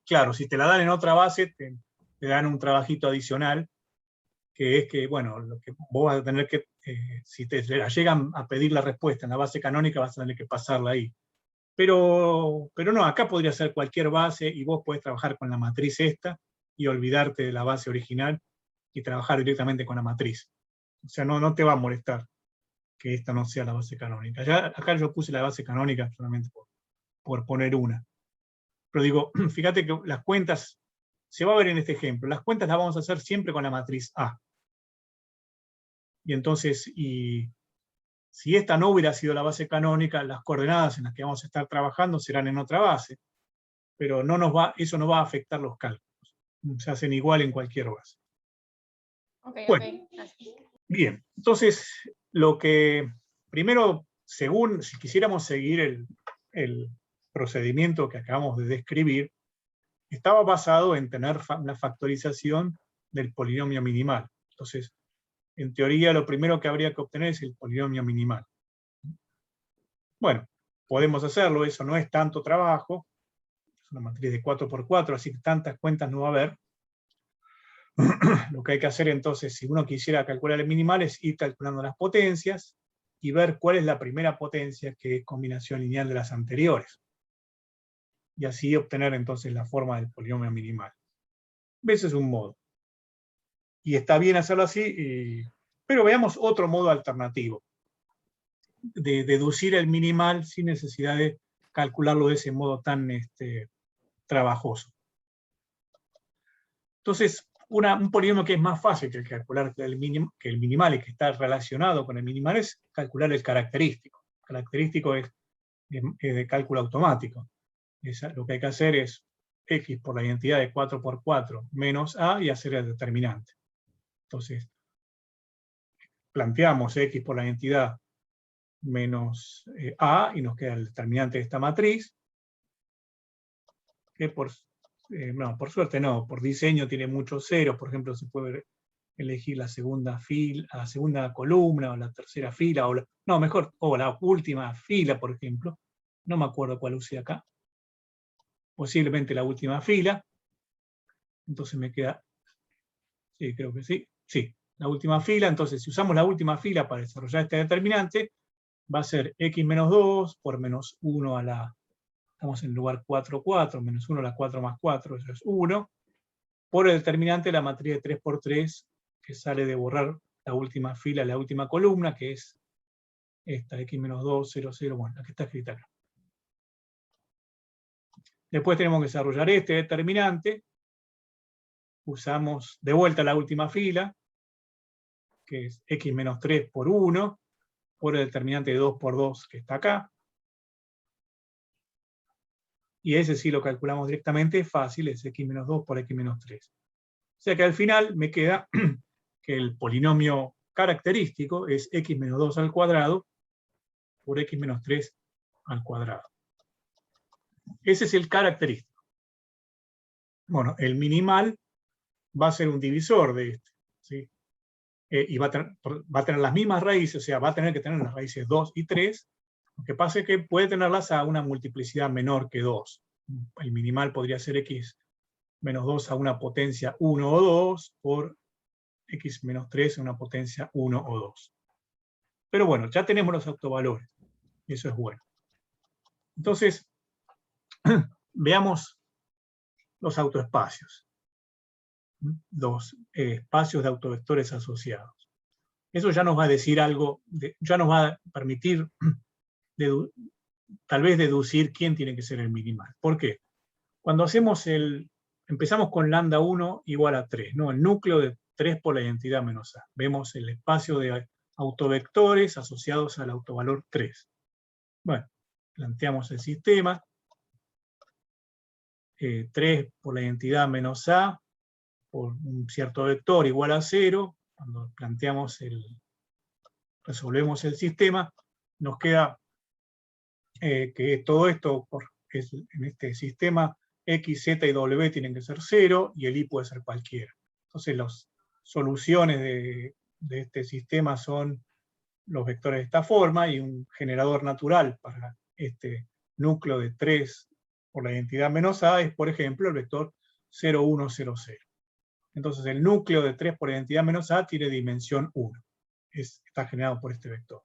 Claro, si te la dan en otra base, te dan un trabajito adicional, que es que, bueno, lo que vos vas a tener que, si te la llegan a pedir la respuesta en la base canónica, vas a tener que pasarla ahí. Pero no, acá podría ser cualquier base y vos podés trabajar con la matriz esta y olvidarte de la base original y trabajar directamente con la matriz. O sea, no te va a molestar que esta no sea la base canónica. Ya, acá yo puse la base canónica solamente por poner una. Pero digo, fíjate que las cuentas, se va a ver en este ejemplo, las cuentas las vamos a hacer siempre con la matriz A. Y entonces, si esta no hubiera sido la base canónica, las coordenadas en las que vamos a estar trabajando serán en otra base. Pero eso no va a afectar los cálculos. Se hacen igual en cualquier base. Bueno, bien. Entonces, lo que primero, si quisiéramos seguir el procedimiento que acabamos de describir, estaba basado en tener una factorización del polinomio minimal. Entonces, en teoría, lo primero que habría que obtener es el polinomio minimal. Bueno, podemos hacerlo, eso no es tanto trabajo, es una matriz de 4×4, así que tantas cuentas no va a haber. Lo que hay que hacer entonces, si uno quisiera calcular el minimal, es ir calculando las potencias y ver cuál es la primera potencia, que es combinación lineal de las anteriores. Y así obtener entonces la forma del polinomio minimal. Ese es un modo. Y está bien hacerlo así, pero veamos otro modo alternativo, de deducir el minimal sin necesidad de calcularlo de ese modo tan trabajoso. Entonces, un polinomio que es más fácil que calcular que el minimal y que está relacionado con el minimal es calcular el característico. El característico es de cálculo automático. Lo que hay que hacer es x por la identidad de 4×4 menos a y hacer el determinante. Entonces, planteamos x por la identidad menos a y nos queda el determinante de esta matriz, que por suerte no, por diseño tiene muchos ceros. Por ejemplo, se puede elegir la segunda fila, la segunda columna, o la tercera fila, o la última fila, por ejemplo. No me acuerdo cuál usé acá. Posiblemente la última fila. Entonces me queda, sí, creo que sí. Sí, la última fila. Entonces, si usamos la última fila para desarrollar este determinante, va a ser x menos 2 por menos 1 a la, estamos en el lugar 4×4, menos 1 a la 4 más 4, eso es 1, por el determinante de la matriz de 3×3, que sale de borrar la última fila, la última columna, que es esta, x menos 2, 0, 0, bueno, la que está escrita acá. Después tenemos que desarrollar este determinante, usamos de vuelta la última fila, que es x menos 3 por 1, por el determinante de 2×2 que está acá. Y ese sí lo calculamos directamente, es fácil, es x menos 2 por x menos 3. O sea que al final me queda que el polinomio característico es x menos 2 al cuadrado por x menos 3 al cuadrado. Ese es el característico. Bueno, el minimal va a ser un divisor de este, ¿sí? Y va a tener las mismas raíces, o sea, va a tener que tener las raíces 2 y 3, lo que pasa es que puede tenerlas a una multiplicidad menor que 2. El minimal podría ser x menos 2 a una potencia 1 o 2 por x menos 3 a una potencia 1 o 2. Pero bueno, ya tenemos los autovalores, y eso es bueno. Entonces, veamos los autoespacios. Los espacios de autovectores asociados. Eso ya nos va a decir algo, ya nos va a permitir tal vez deducir quién tiene que ser el minimal. ¿Por qué? Cuando empezamos con lambda 1 igual a 3, ¿no? El núcleo de 3 por la identidad menos a. Vemos el espacio de autovectores asociados al autovalor 3. Bueno, planteamos el sistema. 3 por la identidad menos A, por un cierto vector igual a 0, cuando resolvemos el sistema, nos queda que todo esto, en este sistema, X, Z y W tienen que ser 0, y el Y puede ser cualquiera. Entonces las soluciones de este sistema son los vectores de esta forma, y un generador natural para este núcleo de 3 por la identidad menos A es, por ejemplo, el vector 0, 1, 0, 0. Entonces el núcleo de 3 por identidad menos A tiene dimensión 1. Está generado por este vector.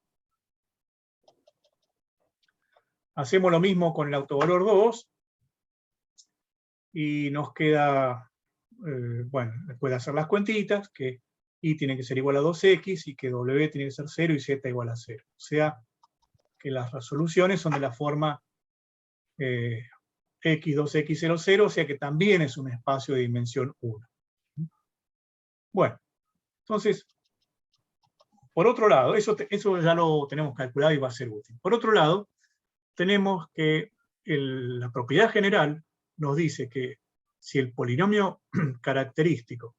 Hacemos lo mismo con el autovalor 2, y nos queda, bueno, después de hacer las cuentitas, que Y tiene que ser igual a 2X, y que W tiene que ser 0, y Z igual a 0. O sea, que las resoluciones son de la forma X, 2X, 0, 0, o sea que también es un espacio de dimensión 1. Bueno, entonces, por otro lado, eso ya lo tenemos calculado y va a ser útil. Por otro lado, tenemos que la propiedad general nos dice que si el polinomio característico,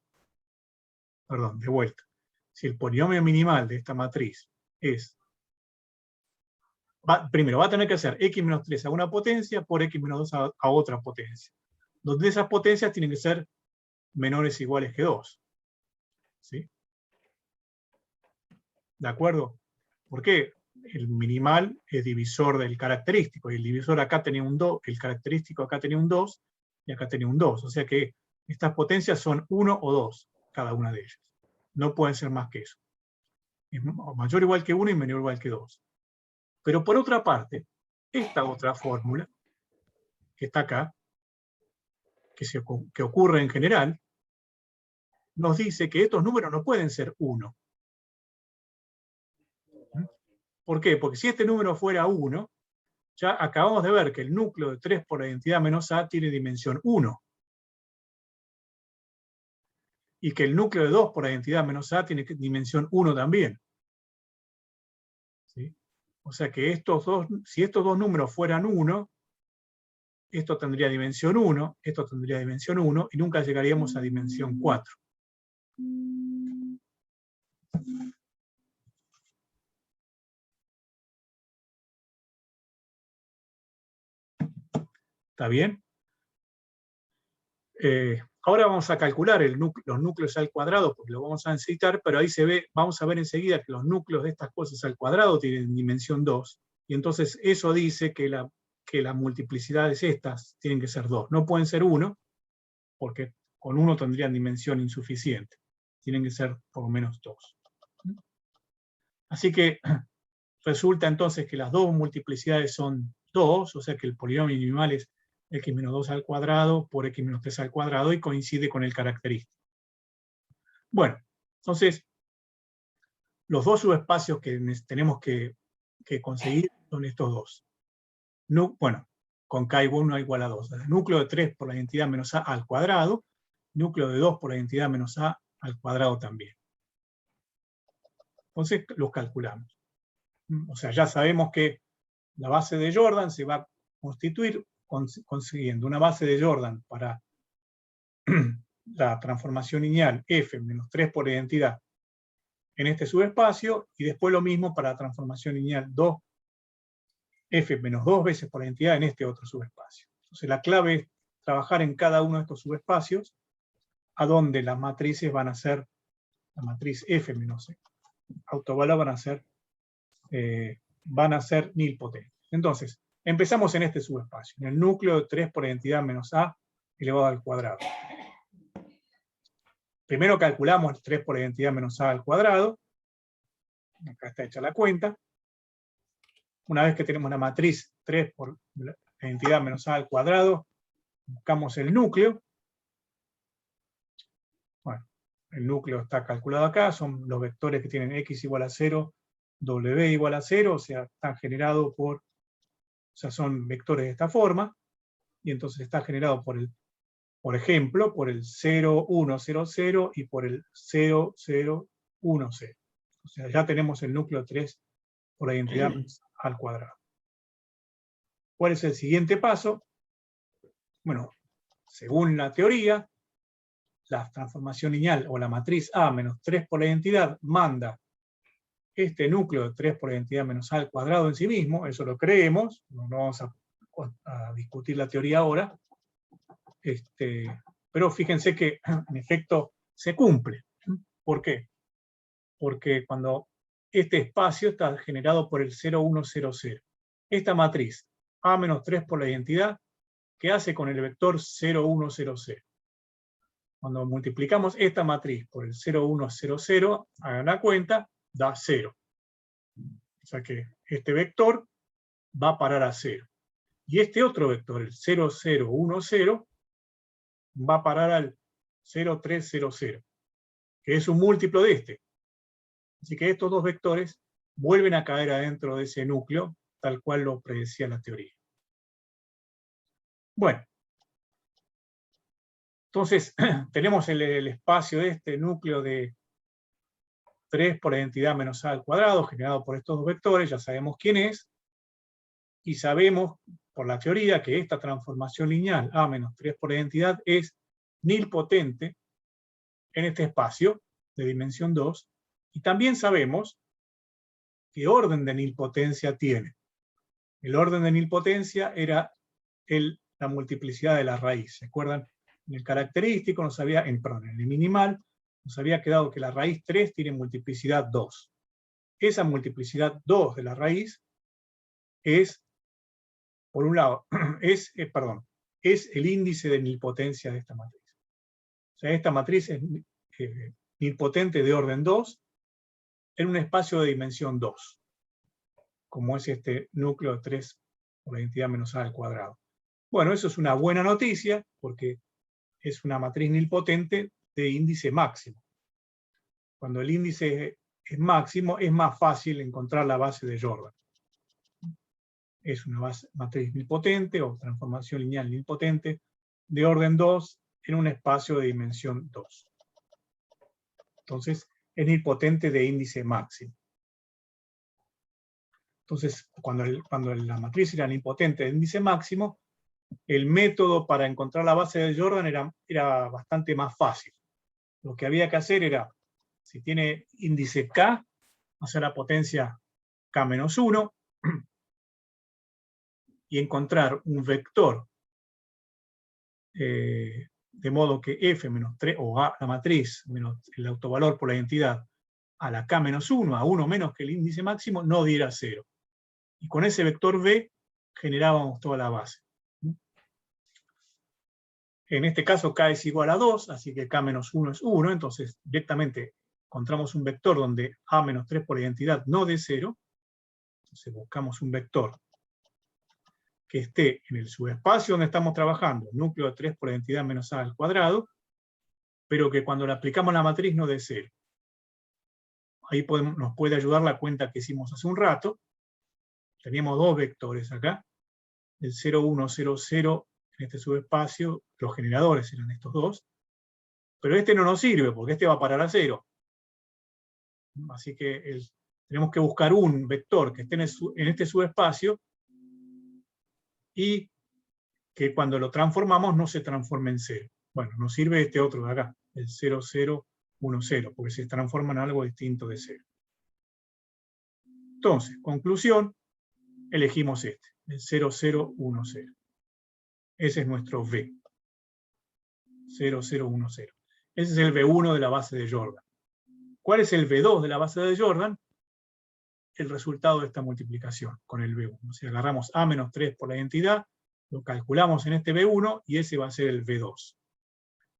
perdón, de vuelta, si el polinomio minimal de esta matriz es, primero va a tener que ser x menos 3 a una potencia por x menos 2 a otra potencia, donde esas potencias tienen que ser menores o iguales que 2. ¿Sí? ¿De acuerdo? ¿Por qué? El minimal es divisor del característico, y el divisor acá tenía un 2, el característico acá tenía un 2, y acá tenía un 2. O sea que estas potencias son 1 o 2, cada una de ellas. No pueden ser más que eso. Es mayor o igual que 1 y menor o igual que 2. Pero por otra parte, esta otra fórmula, que está acá, que ocurre en general, nos dice que estos números no pueden ser 1. ¿Por qué? Porque si este número fuera 1, ya acabamos de ver que el núcleo de 3 por la identidad menos A tiene dimensión 1. Y que el núcleo de 2 por la identidad menos A tiene dimensión 1 también. ¿Sí? O sea que si estos dos números fueran 1, esto tendría dimensión 1, esto tendría dimensión 1, y nunca llegaríamos a dimensión 4. ¿Está bien? Ahora vamos a calcular los núcleos al cuadrado, porque lo vamos a necesitar, pero ahí vamos a ver enseguida que los núcleos de estas cosas al cuadrado tienen dimensión 2, y entonces eso dice que las multiplicidades estas tienen que ser 2. No pueden ser 1, porque con 1 tendrían dimensión insuficiente. Tienen que ser por lo menos 2. Así que resulta entonces que las dos multiplicidades son 2, o sea que el polinomio minimal es x menos 2 al cuadrado por x menos 3 al cuadrado, y coincide con el característico. Bueno, entonces, los dos subespacios que tenemos que conseguir son estos dos. Bueno, con k igual 1 igual a 2. El núcleo de 3 por la identidad menos a al cuadrado, núcleo de 2 por la identidad menos a al cuadrado también. Entonces los calculamos. O sea, ya sabemos que la base de Jordan se va a constituir consiguiendo una base de Jordan para la transformación lineal f menos 3 por identidad en este subespacio, y después lo mismo para la transformación lineal 2 f menos 2 veces por identidad en este otro subespacio. Entonces la clave es trabajar en cada uno de estos subespacios, a donde las matrices van a ser, la matriz f menos autovalor van a ser nilpotentes. Entonces, empezamos en este subespacio, en el núcleo de 3 por identidad menos a elevado al cuadrado. Primero calculamos el 3 por identidad menos a al cuadrado. Acá está hecha la cuenta. Una vez que tenemos la matriz 3 por identidad menos a al cuadrado, buscamos el núcleo. Bueno, el núcleo está calculado acá, son los vectores que tienen x igual a 0, w igual a 0, o sea, están generados o sea, son vectores de esta forma, y entonces está generado por ejemplo, por el 0, 1, 0, 0 y por el 0, 0, 1, 0. O sea, ya tenemos el núcleo 3 por la identidad al cuadrado. ¿Cuál es el siguiente paso? Bueno, según la teoría, la transformación lineal o la matriz A menos 3 por la identidad manda este núcleo de 3 por la identidad menos A al cuadrado en sí mismo, eso lo creemos, no vamos a discutir la teoría ahora, pero fíjense que en efecto se cumple. ¿Por qué? Porque cuando este espacio está generado por el 0, 1, 0, 0, esta matriz A menos 3 por la identidad, ¿qué hace con el vector 0, 1, 0, 0? Cuando multiplicamos esta matriz por el 0, 1, 0, 0, hagan la cuenta, da 0. O sea que este vector va a parar a 0. Y este otro vector, el 0, 0, 1, 0, va a parar al 0, 3, 0, 0, que es un múltiplo de este. Así que estos dos vectores vuelven a caer adentro de ese núcleo, tal cual lo predecía la teoría. Bueno, entonces tenemos el espacio de este núcleo de 3 por la identidad menos A al cuadrado, generado por estos dos vectores, ya sabemos quién es, y sabemos por la teoría que esta transformación lineal A menos 3 por la identidad es nilpotente en este espacio de dimensión 2, y también sabemos qué orden de nilpotencia tiene. El orden de nilpotencia era la multiplicidad de la raíz. ¿Se acuerdan? En el característico, en el minimal, nos había quedado que la raíz 3 tiene multiplicidad 2. Esa multiplicidad 2 de la raíz es, por un lado, es el índice de nilpotencia de esta matriz. O sea, esta matriz es nilpotente de orden 2 en un espacio de dimensión 2, como es este núcleo de 3 por la identidad menos A al cuadrado. Bueno, eso es una buena noticia, porque es una matriz nilpotente de índice máximo. Cuando el índice es máximo, es más fácil encontrar la base de Jordan. Es una matriz nilpotente o transformación lineal nilpotente de orden 2 en un espacio de dimensión 2. Entonces, es nilpotente de índice máximo. Entonces, cuando la matriz era nilpotente de índice máximo, el método para encontrar la base de Jordan era bastante más fácil. Lo que había que hacer era, si tiene índice K, hacer la potencia K-1, y encontrar un vector de modo que F menos 3, o A, la matriz, menos el autovalor por la identidad, a la K-1, a 1 menos que el índice máximo, no diera 0. Y con ese vector B generábamos toda la base. En este caso K es igual a 2, así que K-1 es 1, entonces directamente encontramos un vector donde A menos 3 por identidad no dé 0. Entonces buscamos un vector que esté en el subespacio donde estamos trabajando, núcleo de 3 por identidad menos A al cuadrado, pero que cuando le aplicamos la matriz no dé 0. Ahí nos puede ayudar la cuenta que hicimos hace un rato. Teníamos dos vectores acá, el 0, 1, 0, 0 en este subespacio, los generadores eran estos dos, pero este no nos sirve porque este va a parar a 0. Así que tenemos que buscar un vector que esté en este subespacio y que cuando lo transformamos no se transforme en 0. Bueno, nos sirve este otro de acá, el 0, 0, 1, 0, porque se transforma en algo distinto de 0. Entonces, conclusión, elegimos este, el 0, 0, 1, 0. Ese es nuestro V. 0, 0, 1, 0. Ese es el V1 de la base de Jordan. ¿Cuál es el V2 de la base de Jordan? El resultado de esta multiplicación con el V1. O sea, agarramos A menos 3 por la identidad, lo calculamos en este V1 y ese va a ser el V2.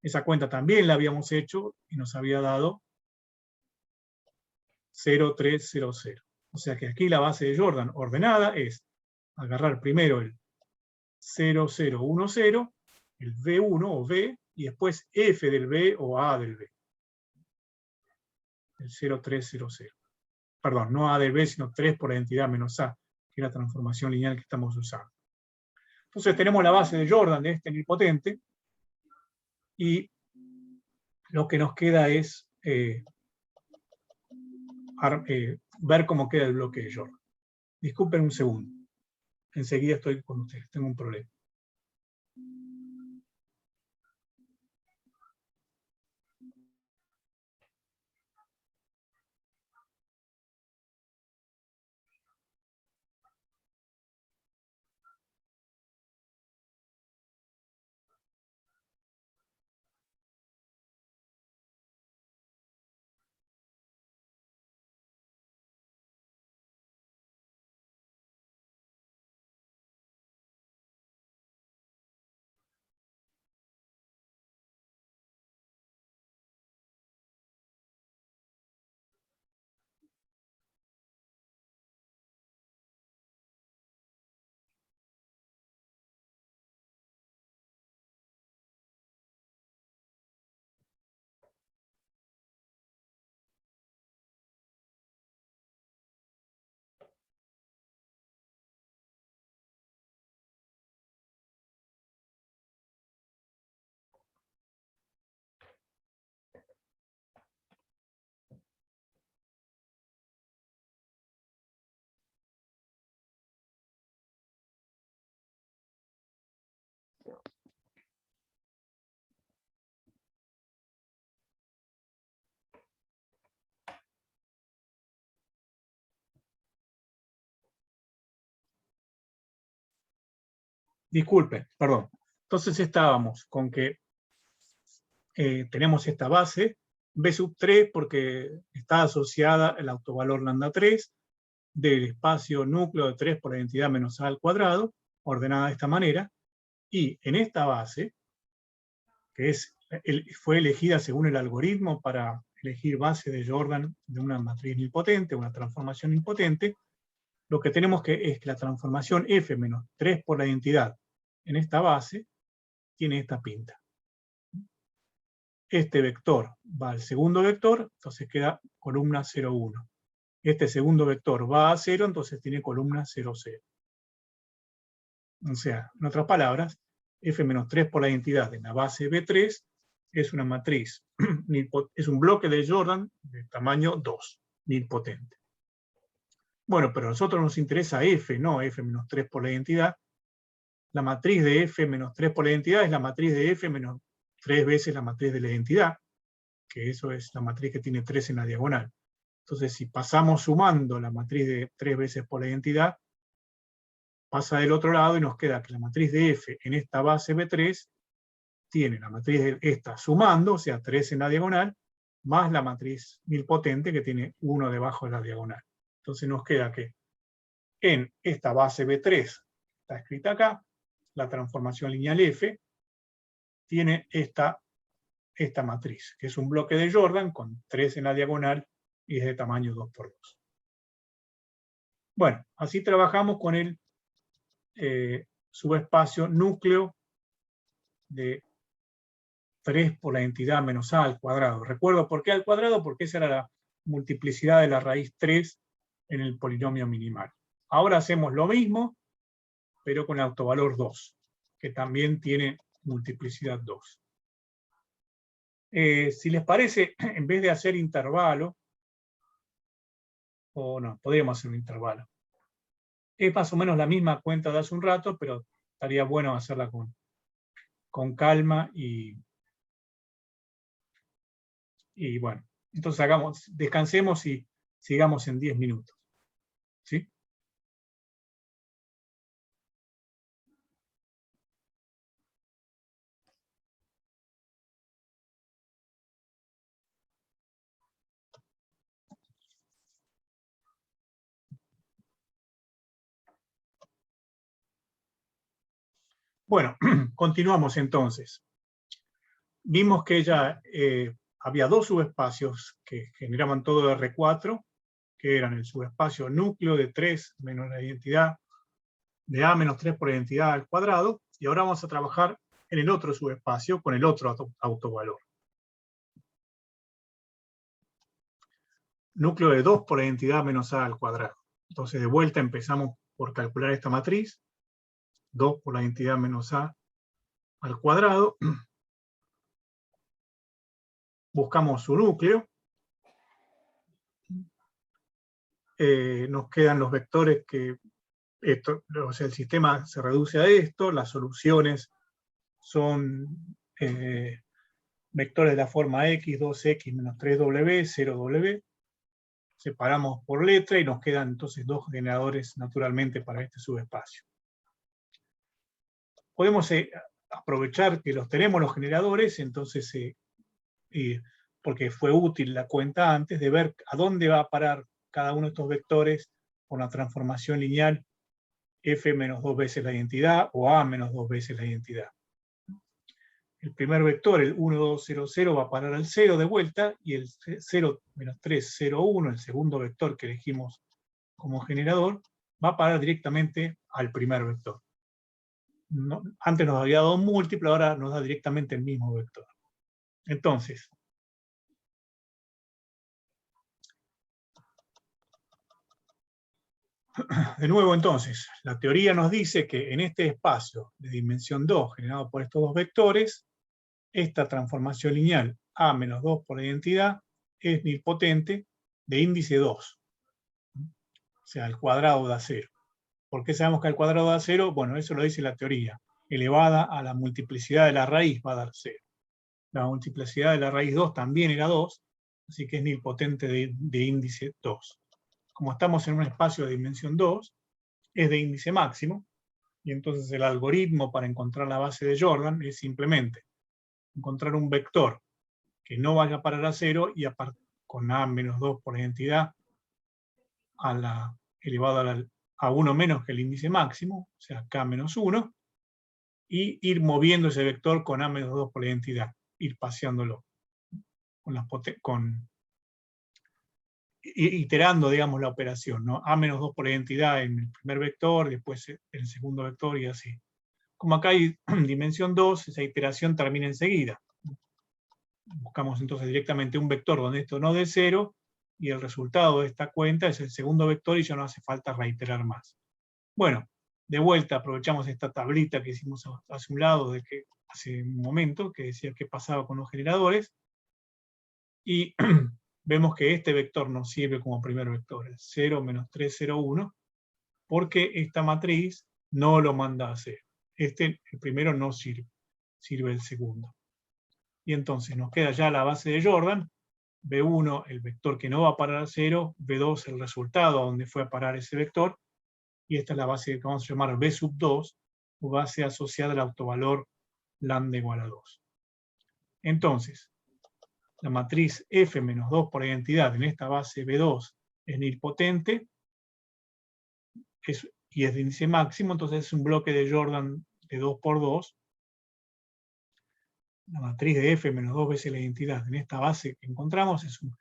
Esa cuenta también la habíamos hecho y nos había dado 0, 3, 0, 0. O sea que aquí la base de Jordan ordenada es agarrar primero el 0, 0, 1, 0, el V1 o V, y después F del V o A del V. El 0, 3, 0, 0. Perdón, no A del V, sino 3 por la identidad menos A, que es la transformación lineal que estamos usando. Entonces tenemos la base de Jordan de este nilpotente, y lo que nos queda es ver cómo queda el bloque de Jordan. Disculpen un segundo. Enseguida estoy con ustedes, tengo un problema. Disculpen, perdón. Entonces estábamos con que tenemos esta base, B sub 3, porque está asociada al autovalor lambda 3 del espacio núcleo de 3 por la identidad menos A al cuadrado, ordenada de esta manera, y en esta base, que fue elegida según el algoritmo para elegir base de Jordan de una matriz nilpotente, una transformación nilpotente, lo que tenemos es que la transformación F menos 3 por la identidad en esta base tiene esta pinta. Este vector va al segundo vector, entonces queda columna 0, 1. Este segundo vector va a 0, entonces tiene columna 0, 0. O sea, en otras palabras, F menos 3 por la identidad en la base B3 es una matriz, es un bloque de Jordan de tamaño 2, nilpotente. Bueno, pero a nosotros nos interesa F, no F menos 3 por la identidad. La matriz de F menos 3 por la identidad es la matriz de F menos 3 veces la matriz de la identidad, que eso es la matriz que tiene 3 en la diagonal. Entonces, si pasamos sumando la matriz de 3 veces por la identidad, pasa del otro lado y nos queda que la matriz de F en esta base B3 tiene la matriz de esta sumando, o sea, 3 en la diagonal, más la matriz nilpotente que tiene 1 debajo de la diagonal. Entonces nos queda que en esta base B3, está escrita acá, la transformación lineal F tiene esta matriz, que es un bloque de Jordan con 3 en la diagonal y es de tamaño 2 por 2. Bueno, así trabajamos con el subespacio núcleo de 3 por la entidad menos A al cuadrado. ¿Recuerdo por qué al cuadrado? Porque esa era la multiplicidad de la raíz 3 en el polinomio minimal. Ahora hacemos lo mismo, pero con el autovalor 2, que también tiene multiplicidad 2. Si les parece, en vez de hacer intervalo, o no, podríamos hacer un intervalo. Es más o menos la misma cuenta de hace un rato, pero estaría bueno hacerla con calma y bueno. Entonces descansemos y sigamos en 10 minutos. ¿Sí? Bueno, continuamos entonces. Vimos que ya había dos subespacios que generaban todo R4, que eran el subespacio núcleo de 3 menos la identidad de A menos 3 por identidad al cuadrado, y ahora vamos a trabajar en el otro subespacio con el otro autovalor. Núcleo de 2 por identidad menos A al cuadrado. Entonces de vuelta empezamos por calcular esta matriz, 2 por la identidad menos A al cuadrado. Buscamos su núcleo. Nos quedan los vectores que, o sea, el sistema se reduce a esto, las soluciones son vectores de la forma x, 2x menos 3w, 0w. Separamos por letra y nos quedan entonces dos generadores naturalmente para este subespacio. Podemos aprovechar que los tenemos los generadores, entonces, porque fue útil la cuenta antes, de ver a dónde va a parar cada uno de estos vectores con la transformación lineal f menos 2 veces la identidad o a menos 2 veces la identidad. El primer vector, el 1, 2, 0, 0, va a parar al 0 de vuelta, y el 0, menos 3, 0, 1, el segundo vector que elegimos como generador, va a parar directamente al primer vector. No, antes nos había dado un múltiplo, ahora nos da directamente el mismo vector. Entonces, de nuevo entonces, la teoría nos dice que en este espacio de dimensión 2, generado por estos dos vectores, esta transformación lineal A menos 2 por la identidad es nilpotente de índice 2. O sea, el cuadrado da 0. ¿Por qué sabemos que el cuadrado da 0? Bueno, eso lo dice la teoría. Elevada a la multiplicidad de la raíz va a dar 0. La multiplicidad de la raíz 2 también era 2, así que es nilpotente de índice 2. Como estamos en un espacio de dimensión 2, es de índice máximo, Y entonces el algoritmo para encontrar la base de Jordan es simplemente encontrar un vector que no vaya a parar a 0 y con a menos 2 por identidad elevado a 1 menos que el índice máximo, o sea, k menos 1, y ir moviendo ese vector con a menos 2 por identidad, ir paseándolo, iterando, digamos, la operación, ¿no? A menos 2 por identidad en el primer vector, después en el segundo vector y así. Como acá hay dimensión 2, esa iteración termina enseguida. Buscamos entonces directamente un vector donde esto no dé 0, y el resultado de esta cuenta es el segundo vector y ya no hace falta reiterar más. Bueno, de vuelta aprovechamos esta tablita que hicimos hace un lado, hace un momento, que decía qué pasaba con los generadores, y vemos que este vector nos sirve como primer vector, el 0, menos 3, 0, 1, porque esta matriz no lo manda a 0. El primero no sirve, sirve el segundo. Y entonces nos queda ya la base de Jordan, B1, el vector que no va a parar a 0, B2, el resultado a donde fue a parar ese vector, y esta es la base que vamos a llamar B sub 2, o base asociada al autovalor lambda igual a 2. Entonces, la matriz F menos 2 por identidad en esta base B2 es nilpotente, y es de índice máximo, entonces es un bloque de Jordan de 2 por 2. La matriz de F menos 2 veces la identidad en esta base que encontramos es un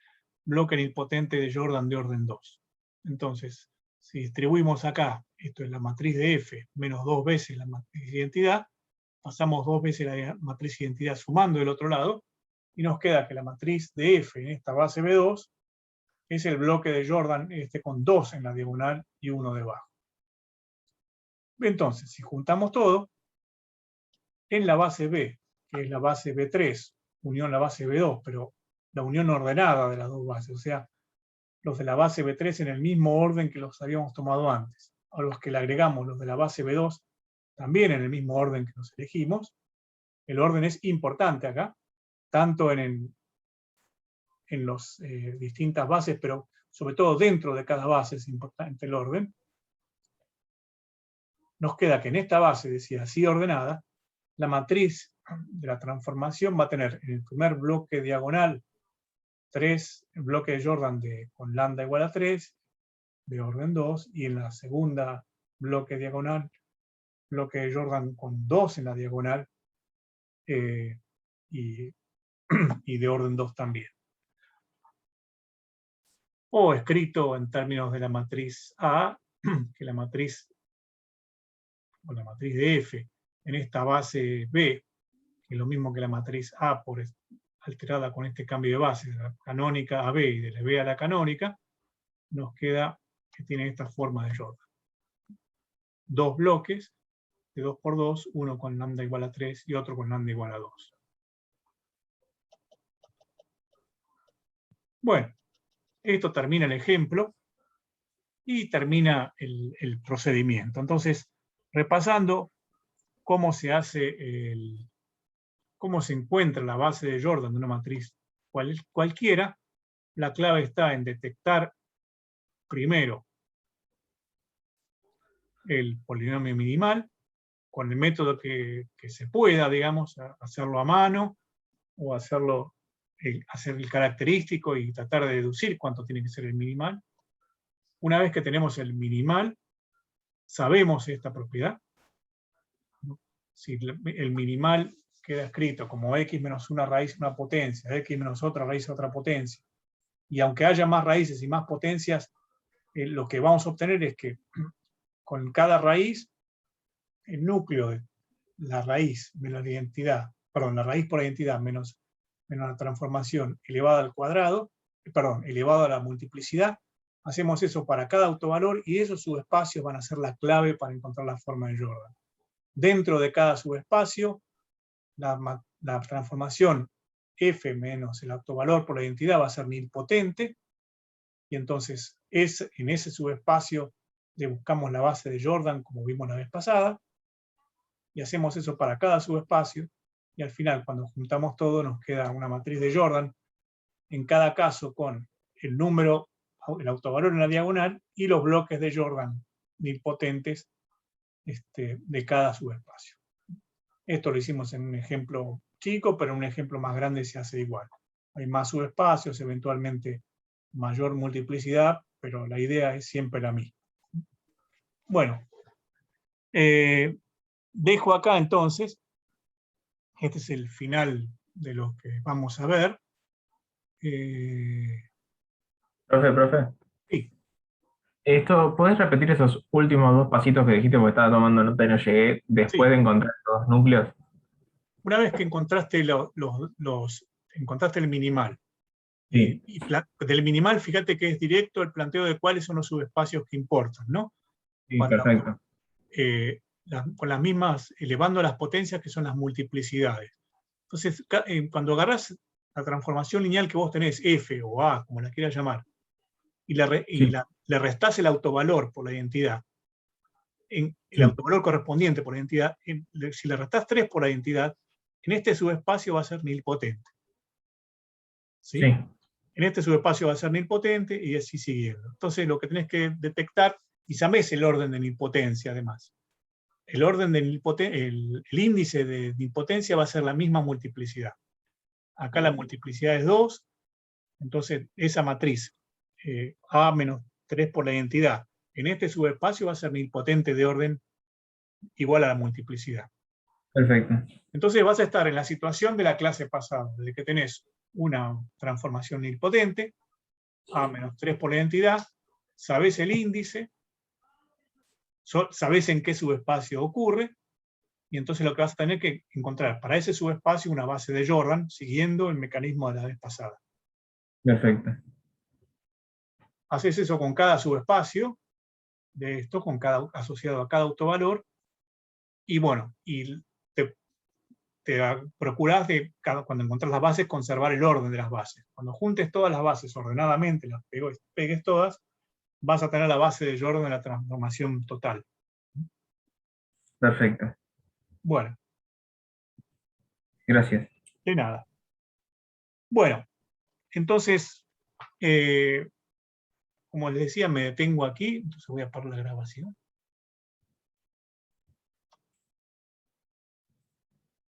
bloque nilpotente de Jordan de orden 2. Entonces, si distribuimos acá, esto es la matriz de F menos 2 veces la matriz de identidad, pasamos 2 veces la matriz de identidad sumando del otro lado, y nos queda que la matriz de F en esta base B2 es el bloque de Jordan con 2 en la diagonal y 1 debajo. Entonces, si juntamos todo, en la base B, que es la base B3, unión la base B2, pero la unión ordenada de las dos bases, o sea, los de la base B3 en el mismo orden que los habíamos tomado antes, a los que le agregamos los de la base B2 también en el mismo orden que los elegimos. El orden es importante acá, tanto en las distintas bases, pero sobre todo dentro de cada base es importante el orden. Nos queda que en esta base, decía así ordenada, la matriz de la transformación va a tener en el primer bloque diagonal 3, el bloque de Jordan con lambda igual a 3, de orden 2, y en la segunda bloque diagonal, bloque de Jordan con 2 en la diagonal, y de orden 2 también. O escrito en términos de la matriz A, que la matriz de F en esta base B, que es lo mismo que la matriz A alterada con este cambio de base, de la canónica a B y de la B a la canónica, nos queda que tiene esta forma de Jordan. Dos bloques de 2 por 2, uno con lambda igual a 3 y otro con lambda igual a 2. Bueno, esto termina el ejemplo y termina el procedimiento. Entonces, repasando cómo se encuentra la base de Jordan de una matriz cualquiera, la clave está en detectar primero el polinomio minimal, con el método que se pueda, digamos, hacerlo a mano, o hacer el característico y tratar de deducir cuánto tiene que ser el minimal. Una vez que tenemos el minimal, sabemos esta propiedad. Si el minimal queda escrito como x menos una raíz una potencia, x menos otra raíz otra potencia, y aunque haya más raíces y más potencias, lo que vamos a obtener es que con cada raíz, el núcleo de la raíz menos la identidad, perdón, la raíz por identidad menos la transformación elevada al cuadrado, elevado a la multiplicidad, hacemos eso para cada autovalor, y esos subespacios van a ser la clave para encontrar la forma de Jordan. Dentro de cada subespacio, la transformación F menos el autovalor por la identidad va a ser nilpotente, y entonces en ese subespacio le buscamos la base de Jordan, como vimos la vez pasada, y hacemos eso para cada subespacio, y al final, cuando juntamos todo, nos queda una matriz de Jordan, en cada caso con el número, el autovalor en la diagonal, y los bloques de Jordan nilpotentes de cada subespacio. Esto lo hicimos en un ejemplo chico, pero en un ejemplo más grande se hace igual. Hay más subespacios, eventualmente mayor multiplicidad, pero la idea es siempre la misma. Bueno, dejo acá entonces, este es el final de lo que vamos a ver. Profe. Sí. ¿Podés repetir esos últimos 2 pasitos que dijiste porque estaba tomando nota y no llegué después Sí. de encontrar los núcleos? Una vez que encontraste encontraste el minimal, Sí. y del minimal, fíjate que es directo el planteo de cuáles son los subespacios que importan, ¿no? Sí, Cuando, perfecto. con las mismas, elevando las potencias que son las multiplicidades. Entonces, cuando agarrás la transformación lineal que vos tenés, F o A, como la quieras llamar, y Sí. le restás el autovalor por la identidad, el Sí. autovalor correspondiente por la identidad, si le restás 3 por la identidad, en este subespacio va a ser nilpotente. ¿Sí? Sí. En este subespacio va a ser nilpotente y así siguiendo. Entonces lo que tenés que detectar, y sabés el orden de nilpotencia además. El orden de el índice de nilpotencia va a ser la misma multiplicidad. Acá la multiplicidad es 2, entonces esa matriz A menos 3 por la identidad, en este subespacio va a ser nilpotente de orden igual a la multiplicidad. Perfecto. Entonces vas a estar en la situación de la clase pasada, de que tenés una transformación nilpotente, A menos 3 por la identidad, sabés el índice, sabés en qué subespacio ocurre, y entonces lo que vas a tener que encontrar para ese subespacio una base de Jordan, siguiendo el mecanismo de la vez pasada. Perfecto. Haces eso con cada subespacio de esto, asociado a cada autovalor, y bueno, y te procurás cuando encontrás las bases, conservar el orden de las bases. Cuando juntes todas las bases ordenadamente, las pegues todas, vas a tener la base de Jordan de la transformación total. Perfecto. Bueno, Gracias. de nada. Bueno, entonces, como les decía, me detengo aquí, entonces voy a parar la grabación.